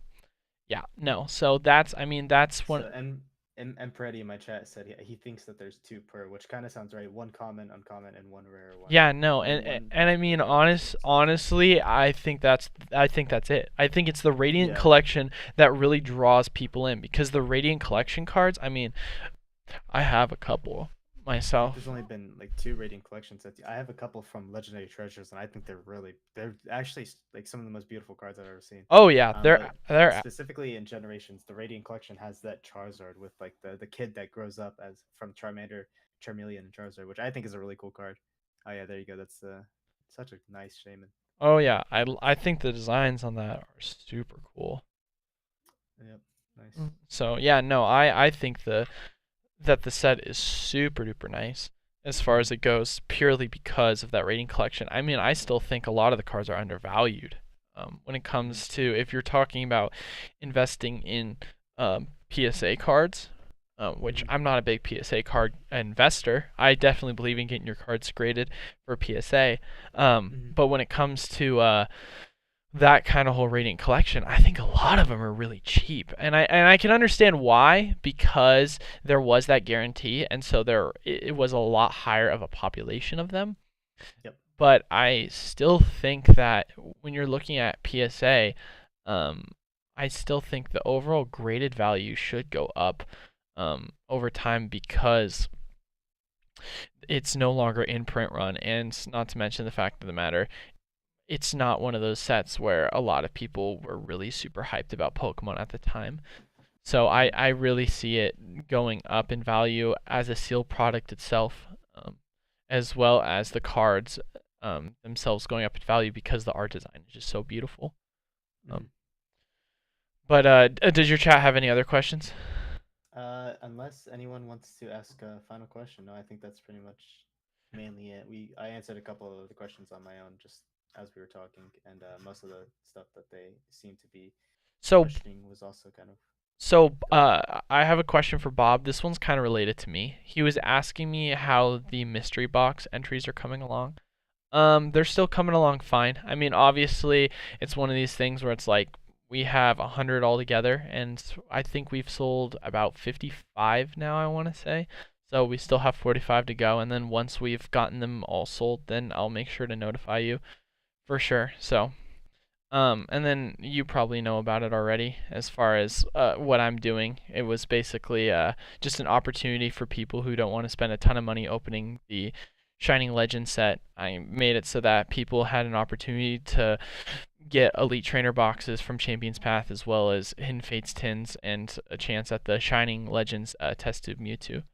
Yeah, no. So I mean, that's one. So and Preddy in my chat said he thinks that there's two per, which kind of sounds right. One common, uncommon, and one rare one, Yeah, no, or one and I mean, rare version. So that's it. honestly, I think that's it. I think it's the Radiant Yeah, Collection that really draws people in because the Radiant Collection cards. I mean, I have a couple I think there's myself. only been like two rating collection sets. I have a couple from Legendary Treasures, and I think they're actually like some of the most beautiful cards I've ever seen. Oh yeah, But they're specifically in Generations, the Radiant Collection has that Charizard with like the kid that grows up as from Charmander, Charmeleon, and Charizard, which I think is a really cool card. Oh yeah, there you go. That's such a nice shaman. Oh yeah, I think the designs on that are super cool. Yep, nice. So yeah, no, I think the set is super duper nice as far Mm-hmm. as it goes, purely because of that rating collection. I mean, I still think a lot of the cards are undervalued. When it Mm-hmm. comes to if you're talking about investing in PSA cards, which Mm-hmm. I'm not a big PSA card investor. I definitely believe in getting your cards graded for PSA. Mm-hmm. But when it comes to that kind of whole Radiant collection, I think a lot of them are really cheap, and I can understand why because there was that guarantee, and so it was a lot higher of a population of them. Yep. But I still think that when you're looking at PSA, um, I still think the overall graded value should go up over time because it's no longer in print run, and not to mention the fact of the matter, it's not one of those sets where a lot of people were really super hyped about Pokemon at the time. So Mm-hmm. I really see it going up in value as a sealed product itself, as well as the cards themselves going up in value because the art design is just so beautiful. Mm-hmm. Um, but does your chat have any other questions? Unless anyone wants to ask a final question, no, I think that's pretty much mainly it. I answered a couple of the questions on my own just as we were talking, and most of the stuff that they seem to be So questioning was also kind of so good. I have a question for Bob. This one's kind of related to me. He was asking me how the mystery box entries are coming along. They're still coming along fine. I mean, obviously, it's one of these things where it's like we have 100 altogether, and I think we've sold about 55 now, I want to say. So we still have 45 to go, and then once we've gotten them all sold, then I'll make sure to notify you for sure. So, and then you probably know about it already as far as what I'm doing. It was basically just an opportunity for people who don't want to spend a ton of money opening the Shining Legend set. I made it so that people had an opportunity to get Elite Trainer boxes from Champion's Path as well as Hidden Fates tins and a chance at the Shining Legends test tube Mewtwo.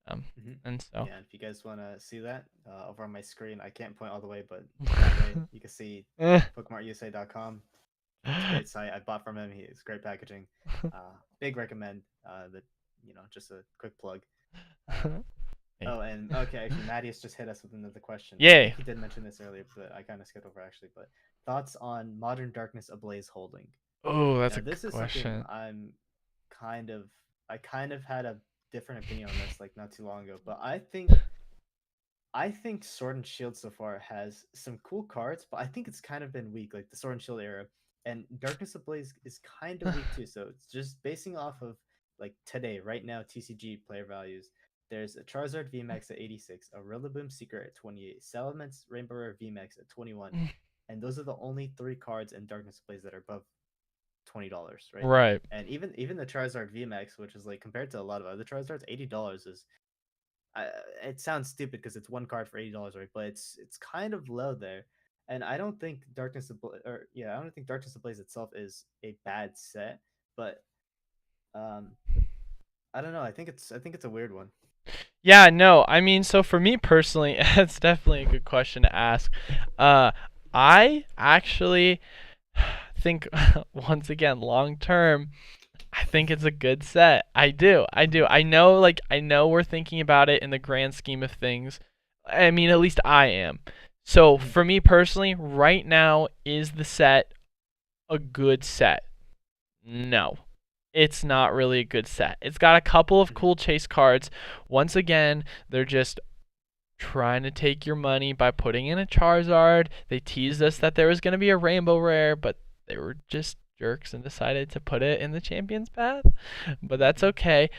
Um, Hmm. and so. Yeah, if you guys want to see that over on my screen, I can't point all the way, but that way you can see Eh. PokemonUSA.com. It's a great site. I bought from him. It's great packaging. Big recommend. That just a quick plug. Uh, Hey. Oh, and okay, actually, Mattias just hit us with another question. I think Yay. he did mention this earlier, but I kind of skipped over actually. But thoughts on Modern Darkness Ablaze Holding? Oh, that's Now, a good this is something question. kind of, I kind of had a different opinion on this like not too long ago, but I think Sword and Shield so far has some cool cards, but I think it's kind of been weak, like the Sword and Shield era. And Darkness Ablaze is kind of weak too. So it's just basing off of like today, right now, TCG player values. There's a Charizard VMAX at 86, a Rillaboom Secret at 28, Salamence Rainbow Rare VMAX at 21, and those are the only three cards in Darkness Ablaze that are above $20 right now. Right. And even the Charizard VMAX, which is like compared to a lot of other Charizards, $80 is I, it sounds stupid because it's one card for $80, right? But it's kind of low there, and I don't think I don't think Darkness Ablaze itself is a bad set, but um, I don't know. I think it's a weird one. Yeah, no. I mean, so for me personally, it's definitely a good question to ask. Uh, I actually think once again, long term, I think it's a good set. I do. I do. I know we're thinking about it in the grand scheme of things. I mean, at least I am. So Mhm. for me personally, right now is the set a good set? No. It's not really a good set. It's got a couple of Mhm. cool chase cards. Once again, they're just trying to take your money by putting in a Charizard. They teased us that there was going to be a Rainbow Rare, but they were just jerks and decided to put it in the Champion's Path. But that's Mhm. okay.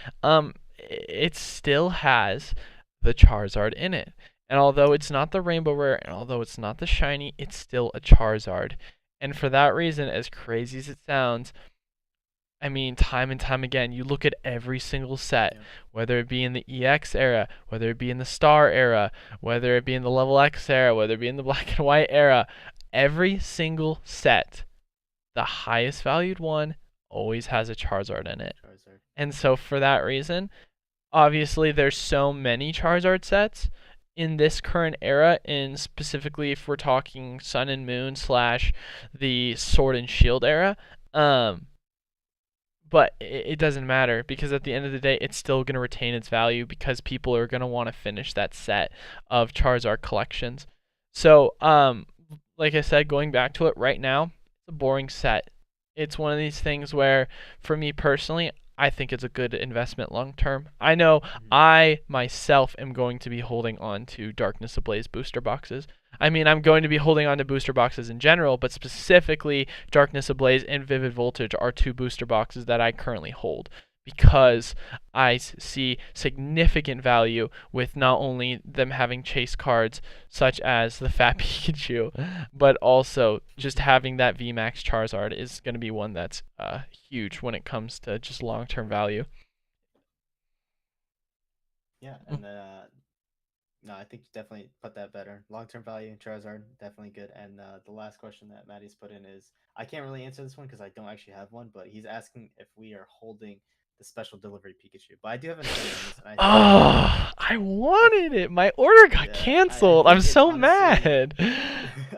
It still has the Charizard in it. And although it's not the Rainbow Rare and although it's not the shiny, it's still a Charizard. And for that reason, as crazy as it sounds, I mean, time and time again, you look at every single set, Yeah. whether it be in the EX era, whether it be in the Star era, whether it be in the Level X era, whether it be in the Black and White era, every single set, the highest valued one always has a Charizard in it. Charizard. And so for that reason, obviously there's so many Charizard sets in this current era, and specifically if we're talking Sun and Moon slash the Sword and Shield era, um, but it doesn't matter because at the end of the day, it's still going to retain its value because people are going to want to finish that set of Charizard collections. So, like I said, going back to it right now, it's a boring set. It's one of these things where, for me personally, I think it's a good investment long term. I know Mhm. I myself am going to be holding on to Darkness Ablaze booster boxes. I mean, I'm going to be holding on to booster boxes in general, but specifically Darkness Ablaze and Vivid Voltage are two booster boxes that I currently hold Mhm. because I see significant value with not only them having chase cards such as the Fat Pikachu, but also just having that VMAX Charizard is going to be one that's huge when it comes to just long-term value. Yeah, and no, I think you definitely put that better. Long term value, Charizard, definitely good. And the last question that Maddie's put in is I can't really answer this one because I don't actually have one, but he's asking if we are holding the special delivery Pikachu. But I do have an opinion on this, and Oh, I I wanted it. My order got I canceled. I'm think it's so honestly mad.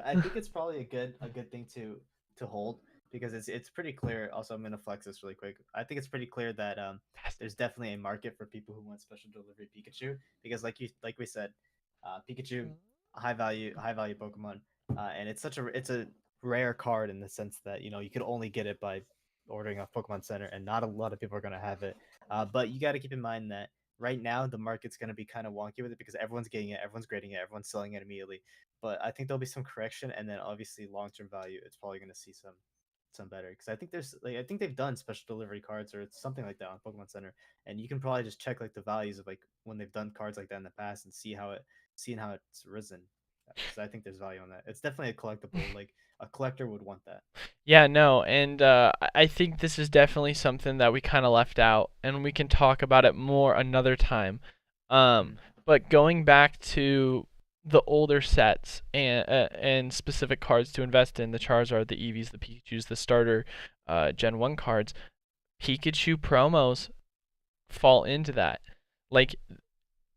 I think it's probably a good thing to hold because it's pretty clear. Also, I'm gonna flex this really quick. I think it's pretty clear that there's definitely a market for people who want special delivery Pikachu because like we said, Pikachu high value Pokemon, and it's a rare card in the sense that you could only get it by ordering off Pokemon Center, and not a lot of people are gonna have it. But you got to keep in mind that right now the market's going to be kind of wonky with it because everyone's getting it, everyone's grading it, everyone's selling it immediately. But I think there'll be some correction, and then obviously long term value, it's probably going to see some better because I think there's like I think they've done special delivery cards or it's something like that on Pokemon Center, and you can probably just check like the values of like when they've done cards like that in the past and seeing how it's risen. Because I think there's value on that. It's definitely a collectible. Like a collector would want that. Yeah, no, and I think this is definitely something that we kind of left out, and we can talk about it more another time. Um, Mm-hmm. but going back to the older sets and specific cards to invest in, the Charizard, the Eevees, the Pikachu's, the starter Gen 1 cards, Pikachu promos fall into that. Like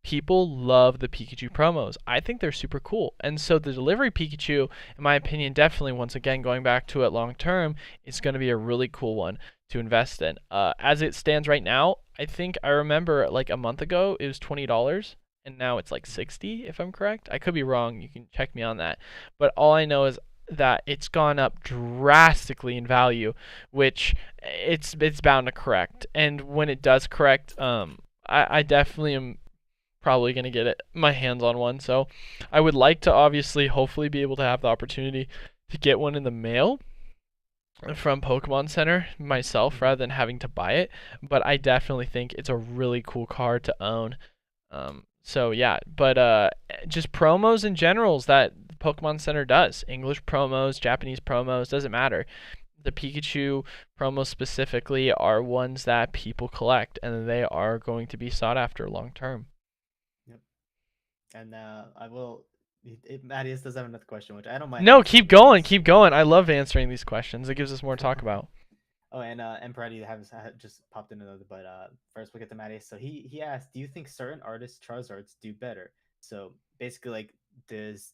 people love the Pikachu promos. I think they're super cool. And so the delivery Pikachu, in my opinion, definitely, once again, going back to it long term, is going to be a really cool one to invest in. As it stands right now, I think I remember like a month ago it was $20 and now it's like 60 if I'm correct. I could be wrong. You can check me on that. But all I know is that it's gone up drastically in value, which it's bound to correct. And when it does correct, I definitely am probably going to get my hands on one. So I would like to obviously hopefully be able to have the opportunity to get one in the mail. from Pokemon Center myself Hmm. rather than having to buy it, but I definitely think it's a really cool card to own. So yeah, but just promos in generals that Pokemon Center does. English promos, Japanese promos, doesn't matter. The Pikachu promos specifically are ones that people collect and they are going to be sought after long term. Yep. And I will. If Marius does have another question, which I don't mind No, answering keep it going, since. keep going. I love answering these questions. It gives us more to talk about. Oh, and Emperati has just popped in another, but first we'll get to Marius. So he asked, do you think certain artists' Charizards do better? So basically, like, does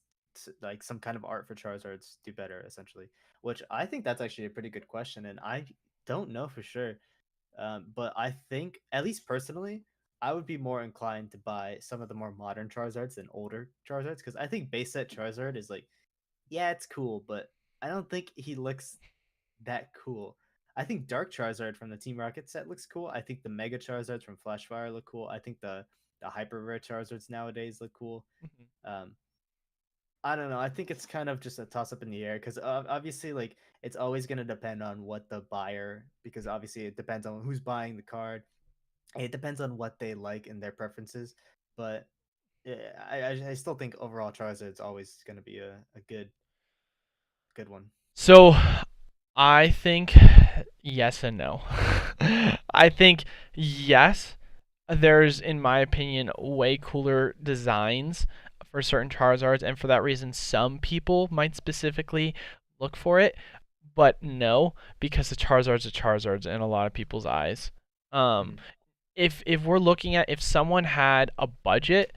like some kind of art for Charizards do better, essentially? Which I think that's actually a pretty good question, and I don't know for sure. But I think, at least personally, I would be more inclined to buy some of the more modern Charizards than older Charizards because I think base set Charizard is like, yeah, it's cool, but I don't think he looks that cool. I think Dark Charizard from the Team Rocket set looks cool. I think the Mega Charizards from Flashfire look cool. I think the Hyper Rare Charizards nowadays look cool. Um, I don't know. I think it's kind of just a toss up in the air because obviously, like, it's always going to depend on what the buyer, because obviously it depends on who's buying the card. It depends on what they like and their preferences. But yeah, I still think overall Charizard is always going to be a good one. So I think yes and no. I think yes, there's, in my opinion, way cooler designs for certain Charizards, and for that reason, some people might specifically look for it. But no, because the Charizard's a Charizard's in a lot of people's eyes. Um, Mm-hmm. if we're looking at if someone had a budget,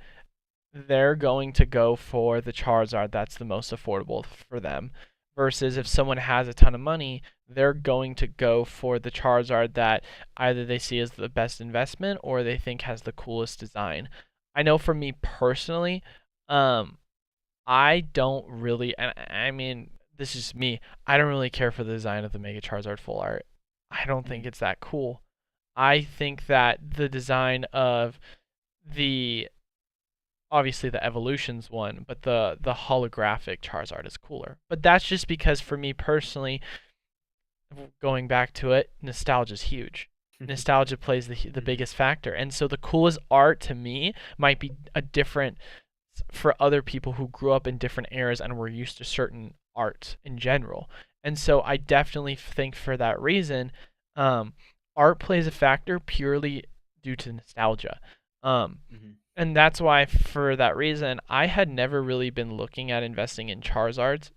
they're going to go for the Charizard that's the most affordable for them. Versus if Mm-hmm. someone has a ton of money, they're going to go for the Charizard that either they see as the best investment or they think has the coolest design. I know for me personally, um, I don't really, and I mean, this is me. I don't really care for the design of the Mega Charizard full art. I don't Mm-hmm. think it's that cool. I think that the design of the obviously the evolutions one, but the holographic Charizard is cooler. But that's just because for me personally, going back to it, nostalgia is huge. Nostalgia plays the Mm-hmm. biggest factor, and so the coolest art to me might be a different for other people who grew up in different eras and were used to certain art in general. And so I definitely think for that reason, um, art plays a factor purely due to nostalgia. Um, Mm-hmm. and that's why, for that reason, I had never really been looking at investing in Charizards.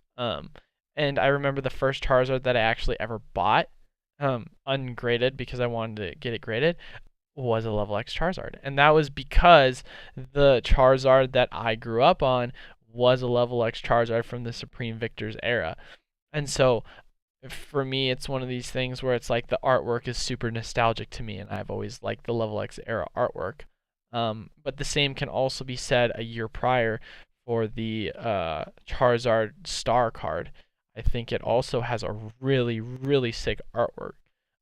And I remember the first Charizard that I actually ever bought, ungraded because I wanted to get it graded, was a level X Charizard. And that was because the Charizard that I grew up on was a level X Charizard from the Supreme Victors era. And so for me, it's one of these things where it's like the artwork is super nostalgic to me, and I've always liked the Level X era artwork. But the same can also be said a year prior for the Charizard Star card. I think it Mm-hmm. also has a really, really sick artwork.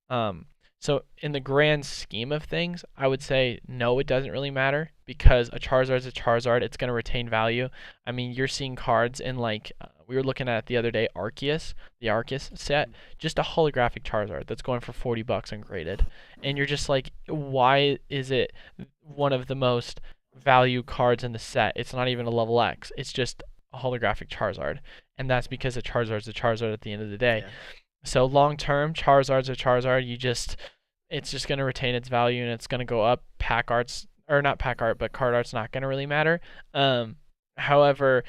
Um, so in the grand scheme of things, I would say no, it doesn't really matter because a Charizard is a Charizard. It's going to retain value. I mean, you're seeing cards in like we were looking at it the other day, Arceus, the Arceus set, Mm-hmm. just a holographic Charizard that's going for $40 ungraded, and you're just like, why is it one of the most value cards in the set? It's not even a level X. It's just a holographic Charizard, and that's because a Charizard's a Charizard at the end of the day. Yeah. So long term, Charizard's a Charizard. It's just gonna retain its value and it's gonna go up. Pack arts or not pack art, but card art's not gonna really matter. Um, However,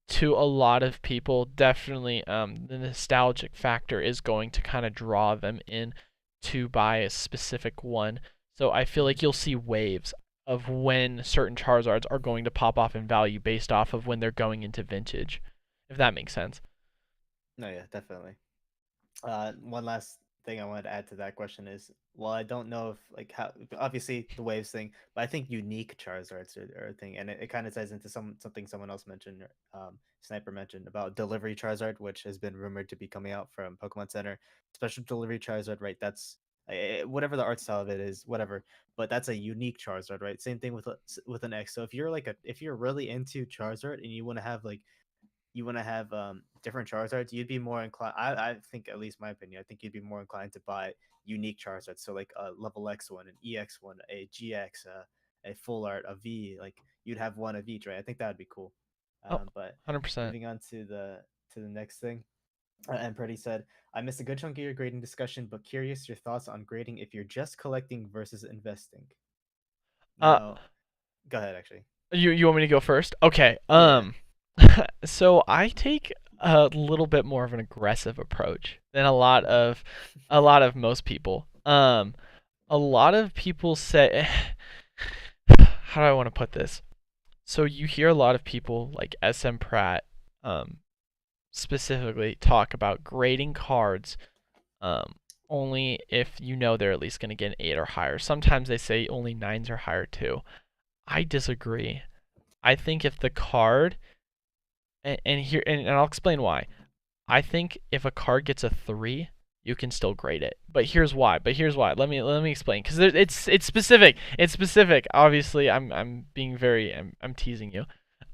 to a lot of people, definitely the nostalgic factor is going to kind of draw them in to buy a specific one. So I feel Mm-hmm. like you'll see waves of when certain Charizards are going to pop off in value based off of when they're going into vintage, if that makes sense. No, yeah, definitely. One last thing I wanted to add to that question is, well, I don't know if like how obviously the waves thing, but I think unique Charizards are a thing, and it kind of ties into something someone else mentioned, Sniper mentioned about delivery Charizard, which has been rumored to be coming out from Pokemon Center. Special delivery Charizard, right? That's whatever the art style of it is, whatever. But that's a unique Charizard, right? Same thing with an X. So if you're really into Charizard and you want to have like you want to have different Charizards, you'd be more inclined. I think, at least my opinion, I think you'd be more inclined to buy unique Charizards. So like a level X one, an EX one, a GX, a full art, a V. Like you'd have one of each, right? I think that would be cool. Oh, But 100%. moving on to the next thing, and Pretty said, I missed a good chunk of your grading discussion, but curious your thoughts on grading if you're just collecting versus investing. Uh, Now, go ahead, actually. you want me to go first? Okay. Yeah. So I take a little bit more of an aggressive approach than a lot of most people. A lot of people say, how do I want to put this? So you hear a lot of people like SM Pratt, specifically talk about grading cards, um, only if you know they're at least going to get an 8 or higher. Sometimes they say only 9s or higher too. I disagree. I think if the card, and I'll explain why. I think if a card gets a 3, you can still grade it. But here's why. Let me explain because it's specific. It's specific. Obviously, I'm being very I'm teasing you.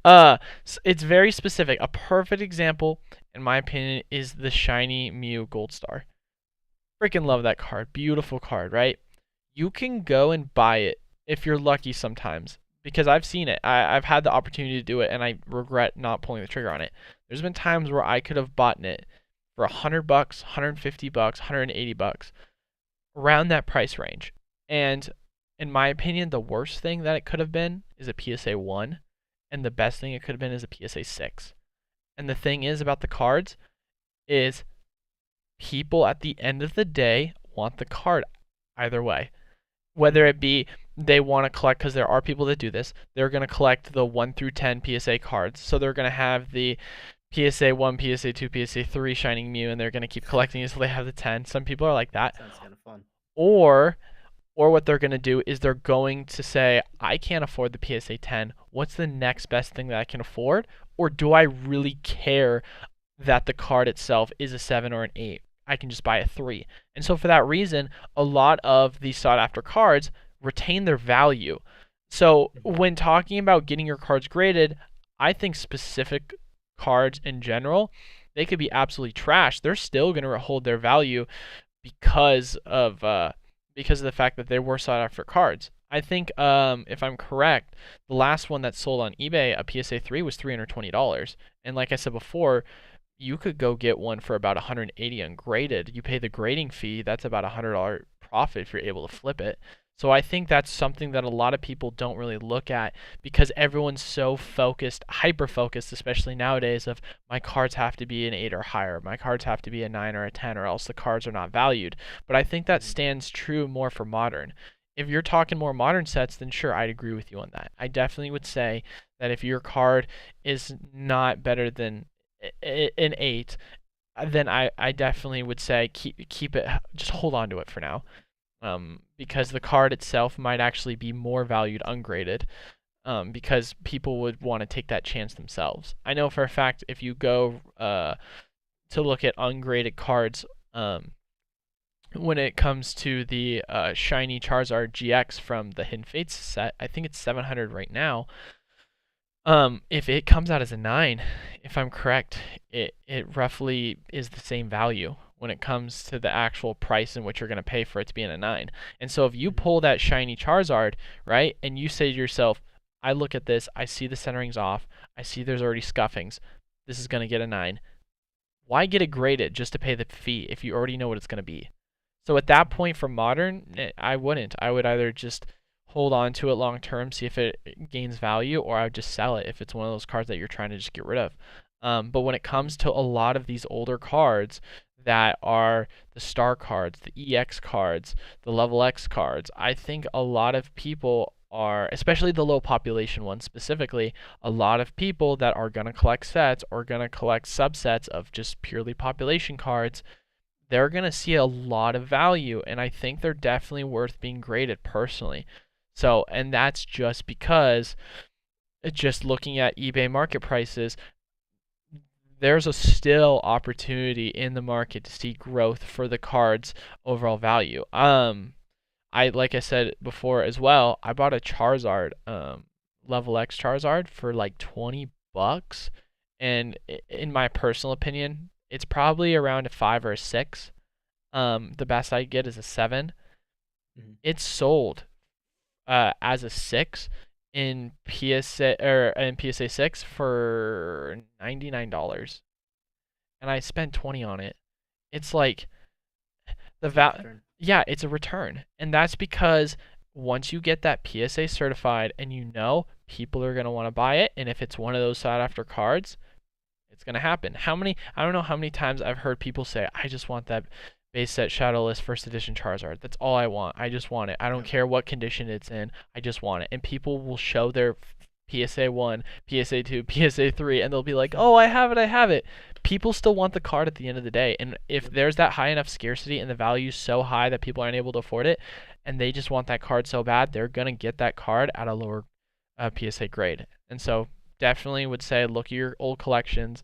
It's very specific. A perfect example, in my opinion, is the shiny Mew Gold Star. Freaking love that card. Beautiful card, right? You can go and buy it if you're lucky sometimes because I've seen it. I've had the opportunity to do it and I regret not pulling the trigger on it. There's been times where I could have bought it for $100, $150, $180, around that price range. And in my opinion, the worst thing that it could have been is a PSA 1, and the best thing it could have been is a PSA 6. And the thing is about the cards is people at the end of the day want the card either way. Whether it be they want to collect, because there are people that do this, they're going to collect the 1 through 10 PSA cards. So they're going to have the PSA 1, PSA 2, PSA 3 Shining Mew, and they're going to keep collecting until they have the 10. Some people are like that. Sounds kind of fun. Or what they're going to do is they're going to say, I can't afford the PSA 10. What's the next best thing that I can afford? Or do I really care that the card itself is a 7 or an 8? I can just buy a 3. And so for that reason, a lot of these sought after cards retain their value. So when talking about getting your cards graded, I think specific cards in general, they could be absolutely trash. They're still going to hold their value because of the fact that they were sought after cards. I think, if I'm correct, the last one that sold on eBay, a PSA 3, was $320. And like I said before, you could go get one for about $180 ungraded. You pay the grading fee, that's about $100 profit if you're able to flip it. So I think that's something that a lot of people don't really look at because everyone's so focused, hyper focused, especially nowadays, of my cards have to be an 8 or higher, my cards have to be a 9 or a 10, or else the cards are not valued. But I think that stands true more for modern. If you're talking more modern sets, then sure, I'd agree with you on that. I definitely would say that if your card is not better than an 8, then I definitely would say keep it, just hold on to it for now, because the card itself might actually be more valued ungraded, because people would want to take that chance themselves. I know for a fact if you go to look at ungraded cards, when it comes to the shiny Charizard GX from the Hidden Fates set, I think it's 700 right now. If it comes out as a 9, if I'm correct, it roughly is the same value when it comes to the actual price in which you're going to pay for it to be in a 9. And so if you pull that shiny Charizard, right, and you say to yourself, I look at this, I see the centering's off, I see there's already scuffings, this is going to get a 9. Why get it graded just to pay the fee if you already know what it's going to be? So at that point for modern, I wouldn't. I would either just hold on to it long term, see if it gains value, or I would just sell it if it's one of those cards that you're trying to just get rid of. But when it comes to a lot of these older cards that are the star cards, the EX cards, the level X cards, I think a lot of people are, especially the low population ones specifically, a lot of people that are going to collect sets or going to collect subsets of just purely population cards, they're going to see a lot of value, and I think they're definitely worth being graded personally. So, and that's just because, just looking at eBay market prices, there's a still opportunity in the market to see growth for the card's overall value. Like I said before as well, I bought a Charizard, level X Charizard for like $20, and in my personal opinion, it's probably around a 5 or a 6. The best I get is a 7. Mhm. It's sold as a 6 in PSA or in PSA 6 for $99, and I spent 20 on it. It's like the It's a good val return. yeah, it's a return. And that's because once you get that PSA certified and people are going to want to buy it, and if it's one of those sought after cards, it's going to happen. I don't know how many times I've heard people say, I just want that base set Shadowless first edition Charizard. That's all I want. I just want it. I don't Yep. care what condition it's in. I just want it. And people will show their PSA 1, PSA 2, PSA 3, and they'll be like, oh, I have it, I have it. People still want the card at the end of the day. And if Yep. there's that high enough scarcity and the value is so high that people aren't able to afford it, and they just want that card so bad, they're going to get that card at a lower PSA grade. And so definitely would say look at your old collections,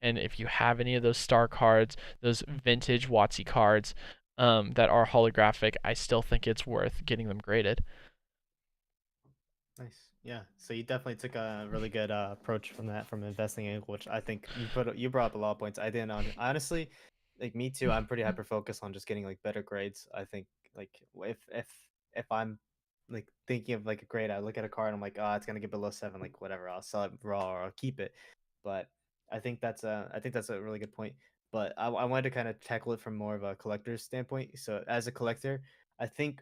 and if you have any of those star cards, those vintage WOTC cards that are holographic, I still think it's worth getting them graded. Nice. Yeah. So you definitely took a really good approach from that from investing angle, which I think you brought up a lot of points. I didn't honestly, like me too. I'm pretty hyper focused on just getting like better grades. I think like if I'm like thinking of like a grade, I look at a card and I'm like, oh, it's gonna get below 7, like whatever. I'll sell it raw or I'll keep it. But I think that's a really good point. But I wanted to kind of tackle it from more of a collector's standpoint. So as a collector, I think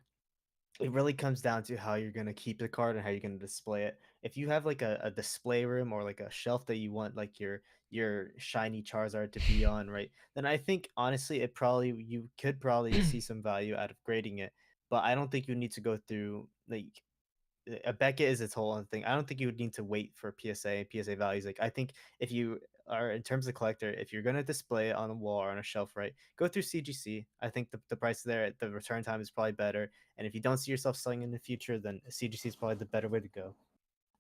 it really comes down to how you're going to keep the card and how you're going to display it. If you have like a display room or like a shelf that you want like your shiny Charizard to be on, right? Then I think honestly you could probably see some value out of grading it, but I don't think you need to go through like a Beckett is its whole other thing. I don't think you would need to wait for PSA values. Like I think if you are in terms of collector, if you're gonna display it on a wall or on a shelf, right, go through CGC. I think the price there, the return time is probably better. And if you don't see yourself selling in the future, then CGC is probably the better way to go.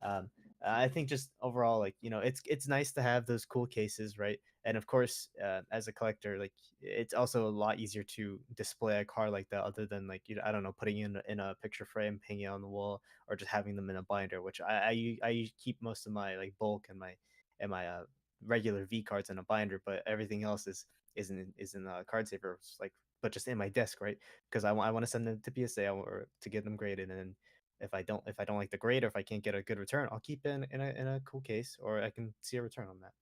Um, I think just overall, like it's nice to have those cool cases, right? And of course, as a collector, like it's also a lot easier to display a card like that, other than like I don't know, putting in a picture frame, hanging on the wall, or just having them in a binder. Which I keep most of my like bulk and my regular V cards in a binder, but everything else is in a card saver, like but just in my desk, right? Because I want to send them to PSA or to get them graded, and if I don't like the grade or if I can't get a good return, I'll keep it in a cool case or I can see a return on that.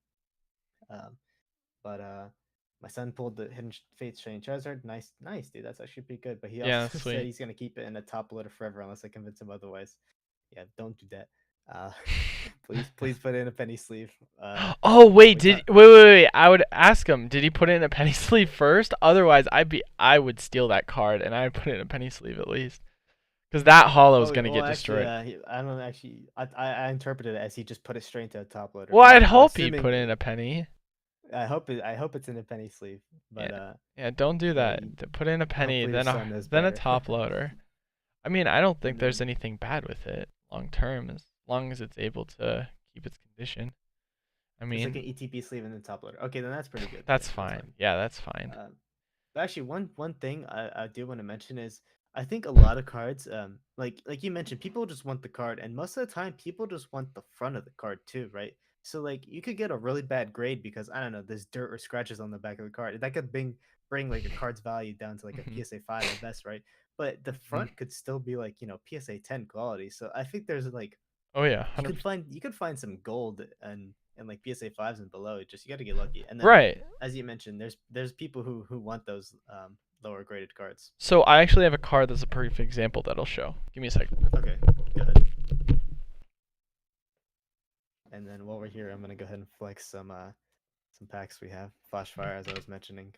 But my son pulled the Hidden Fates Shiny Charizard. Nice, dude. That's actually pretty good. But he Yeah, also that's said sweet. he's gonna keep it in a top loader forever unless I convince him otherwise. Yeah, don't do that. Uh, please put it in a penny sleeve. Oh wait, We talk. wait. I would ask him, did he put it in a penny sleeve first? Otherwise, I would steal that card and I'd put it in a penny sleeve at least, because that hollow is Oh gonna well, get actually, destroyed. I don't actually. I interpreted it as he just put it straight into a top loader, Well, but I'd I'm hope he assuming put it in a penny. I hope it's in a penny sleeve. Yeah, But yeah. Don't do yeah, that. Put it in a penny, hopefully your son knows then a better. top loader. I mean, I don't think And there's then anything bad with it long term, as long as it's able to keep its condition. I it's like an mean, ETB sleeve and then top loader. Okay, then that's pretty good. Yeah, that's that's fine. fine. Yeah, that's fine. But actually, one thing I do want to mention is I think a lot of cards, like you mentioned, people just want the card, and most of the time, people just want the front of the card too, right? So like you could get a really bad grade because I don't know, there's dirt or scratches on the back of the card. That could bring like a card's value down to like a Hmm. PSA 5 at best, right? But the Hmm. front could still be like PSA 10 quality. So I think there's like Oh yeah, 100%. you could find some gold and like PSA 5s and below. Just you got to get lucky. And then Right. as you mentioned, there's people who want those lower graded cards. So I actually have a card that's a perfect example that I'll show. Give me a second. Okay, go ahead. And then while we're here, I'm gonna go ahead and flex some packs we have. Flash Fire, as I was mentioning,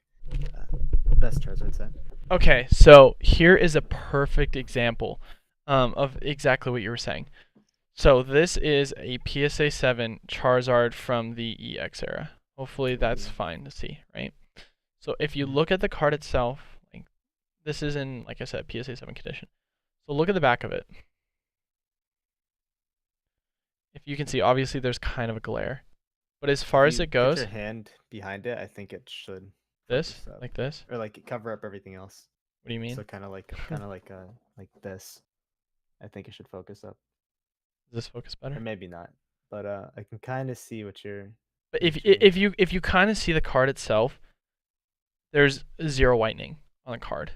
uh, best Charizard set. Okay, so here is a perfect example of exactly what you were saying. So this is a PSA 7 Charizard from the EX era. Hopefully Oh that's yeah. fine to see, right? So if you Mm-hmm. look at the card itself, like this is in, like I said, PSA 7 condition. So look at the back of it. If you can see, obviously there's kind of a glare. But as If far as you it put your goes, hand behind it, I think it should this, focus up like this, or like cover up everything else. what do you mean? So kind of like this. I think it should focus up, Does this focus or better? maybe not. But I can kind of see what you're. But Very true. if you kind of see the card itself, there's 0 whitening on the card.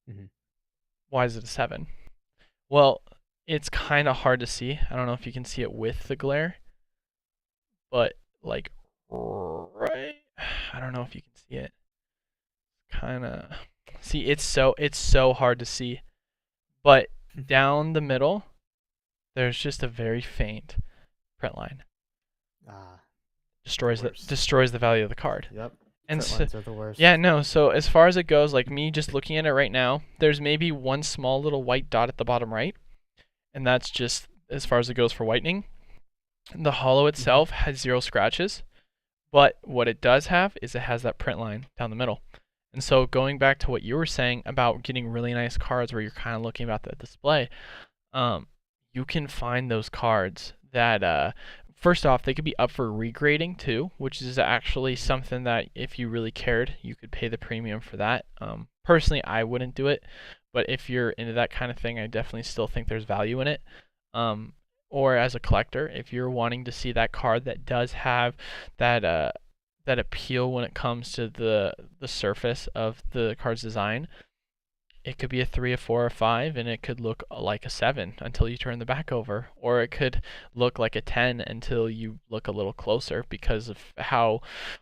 Hmm. Why is it a 7? Well, it's kind of hard to see. I don't know if you can see it with the glare, but like right, I don't know if you can see it. Kind of see it's so hard to see, but down the middle there's just a very faint print line. Ah, the Destroys worst. the value of the card. Yep. And Print so, lines are the yeah, worst. no. So as far as it goes, like me just looking at it right now, there's maybe one small little white dot at the bottom right, and that's just as far as it goes for whitening. The hollow Hmm. itself has 0 scratches, but what it does have is it has that print line down the middle. And so going back to what you were saying about getting really nice cards where you're kind of looking about the display, um, you can find those cards that first off they could be up for regrading too, which is actually Hmm. something that if you really cared, you could pay the premium for that. Personally, I wouldn't do it, but if you're into that kind of thing, I definitely still think there's value in it. Um, or as a collector, if you're wanting to see that card that does have that that appeal when it comes to the surface of the card's design, it could be a 3, a 4, or a 5, and it could look like a 7 until you turn the back over, or it could look like a 10 until you look a little closer because of how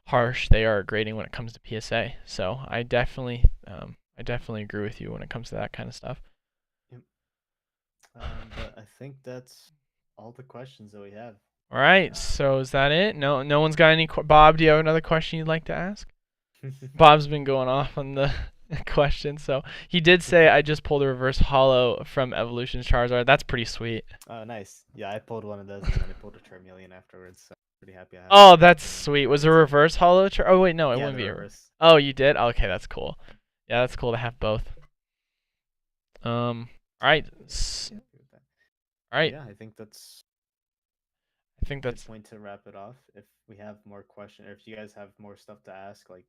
harsh they are grading when it comes to PSA. So I definitely agree with you when it comes to that kind of stuff. Yep. But I think that's all the questions that we have. All right, Um, so is that it? No one's got any. Bob, do you have another question you'd like to ask? Bob's been going off on the question, so he did say I just pulled a reverse hollow from Evolution's Charizard. That's pretty sweet. oh, nice. Yeah, I pulled one of those, and then I pulled a Charmeleon afterwards. So I'm pretty happy I have Oh, that's both of them sweet. Was ready a too. reverse hollow? Oh wait, no, it Yeah, wouldn't the be a. reverse. Oh, you did? Okay, that's cool. Yeah, that's cool to have both. All right, Yeah, pretty happy with that. all But right. yeah, I think that's I think a good that's point to wrap it off. If we have more questions, or if you guys have more stuff to ask, like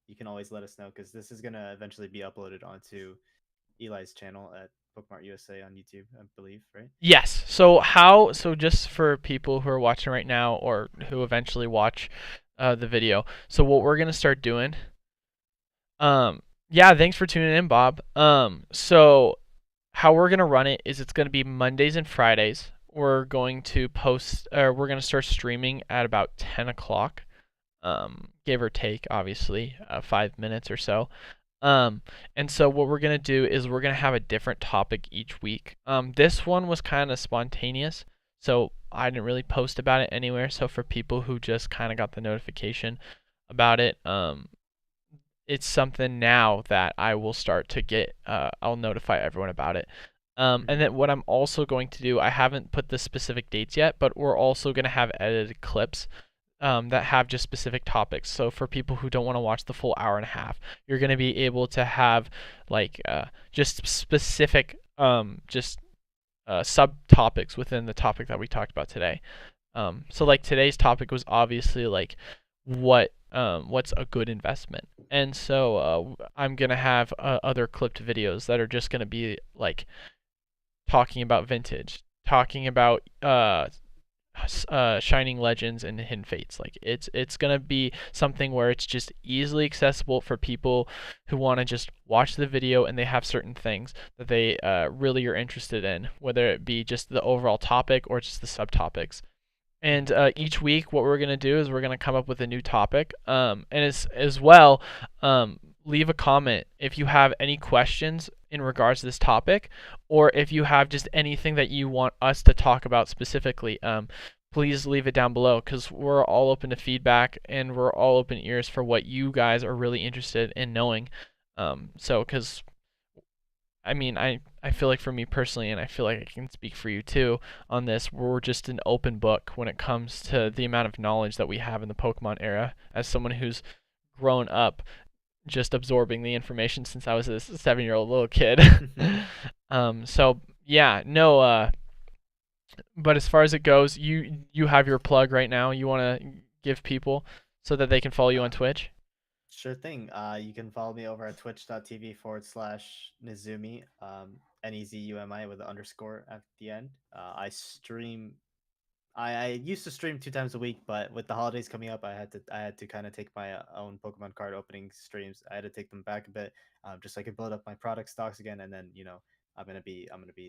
you can always let us know because this is gonna eventually be uploaded onto Eli's channel at Bookmart USA on YouTube, I believe, right? yes. So how? So just for people who are watching right now or who eventually watch the video. So what we're gonna start doing. Yeah. Thanks for tuning in, Bob. So how we're gonna run it is it's gonna be Mondays and Fridays. We're going to post, or we're gonna start streaming at about 10 o'clock, give or take, obviously, 5 minutes or so. Um, and so what we're gonna do is we're gonna have a different topic each week. This one was kind of spontaneous, so I didn't really post about it anywhere. So for people who just kind of got the notification about it, it's something now that I will start to get. I'll notify everyone about it. And Mm-hmm. then what I'm also going to do, I haven't put the specific dates yet, but we're also going to have edited clips that have just specific topics. So for people who don't want to watch the full hour and a half, you're going to be able to have like just specific just subtopics within the topic that we talked about today. So like today's topic was obviously like what's a good investment, and so I'm gonna have other clipped videos that are just gonna be like talking about vintage, talking about Shining Legends and Hidden Fates. Like it's gonna be something where it's just easily accessible for people who want to just watch the video and they have certain things that they really are interested in, whether it be just the overall topic or just the subtopics. And each week, what we're gonna do is we're gonna come up with a new topic. And as well, leave a comment if you have any questions in regards to this topic, or if you have just anything that you want us to talk about specifically. Please leave it down below because we're all open to feedback and we're all open ears for what you guys are really interested in knowing. So, because I mean, I feel like for me personally, and I feel like I can speak for you too on this, we're just an open book when it comes to the amount of knowledge that we have in the Pokemon era. As someone who's grown up just absorbing the information since I was a 7-year-old little kid. So yeah, no. But as far as it goes, you have your plug right now. You want to give people so that they can follow you on uh, Twitch. sure thing. You can follow me over at twitch.tv/Nezumi, Nezumi with the underscore at the end. I stream I used to stream 2 times a week, but with the holidays coming up, I had to kind of take my own Pokemon card opening streams. I had to take them back a bit, just so I could build up my product stocks again. And then I'm gonna be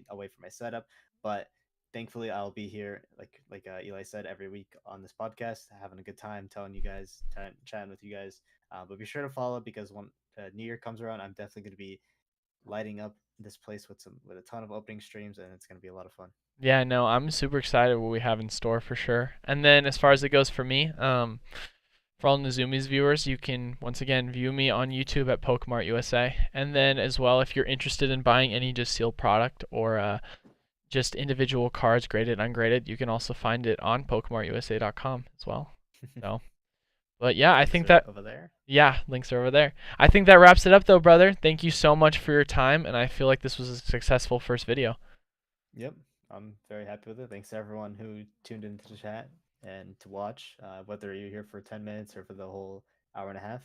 away from my setup, but thankfully I'll be here, like Eli said, every week on this podcast, having a good time, telling you guys, chatting with you guys. But be sure to follow, because when New Year comes around, I'm definitely gonna be lighting up this place with a ton of opening streams, and it's gonna be a lot of fun. Yeah, no, I'm super excited what we have in store for sure. And then as far as it goes for me, for all Nazumi's viewers, you can once again view me on YouTube at Pokemart USA. And then as well, if you're interested in buying any just sealed product or just individual cards, graded, ungraded, you can also find it on PokemartUSA.com as well. So, but yeah, I Links think are that over there. yeah, links are over there. I think that wraps it up though, brother. Thank you so much for your time, and I feel like this was a successful first video. Yep, I'm very happy with it. Thanks to everyone who tuned into the chat and to watch, whether you're here for 10 minutes or for the whole hour and a half.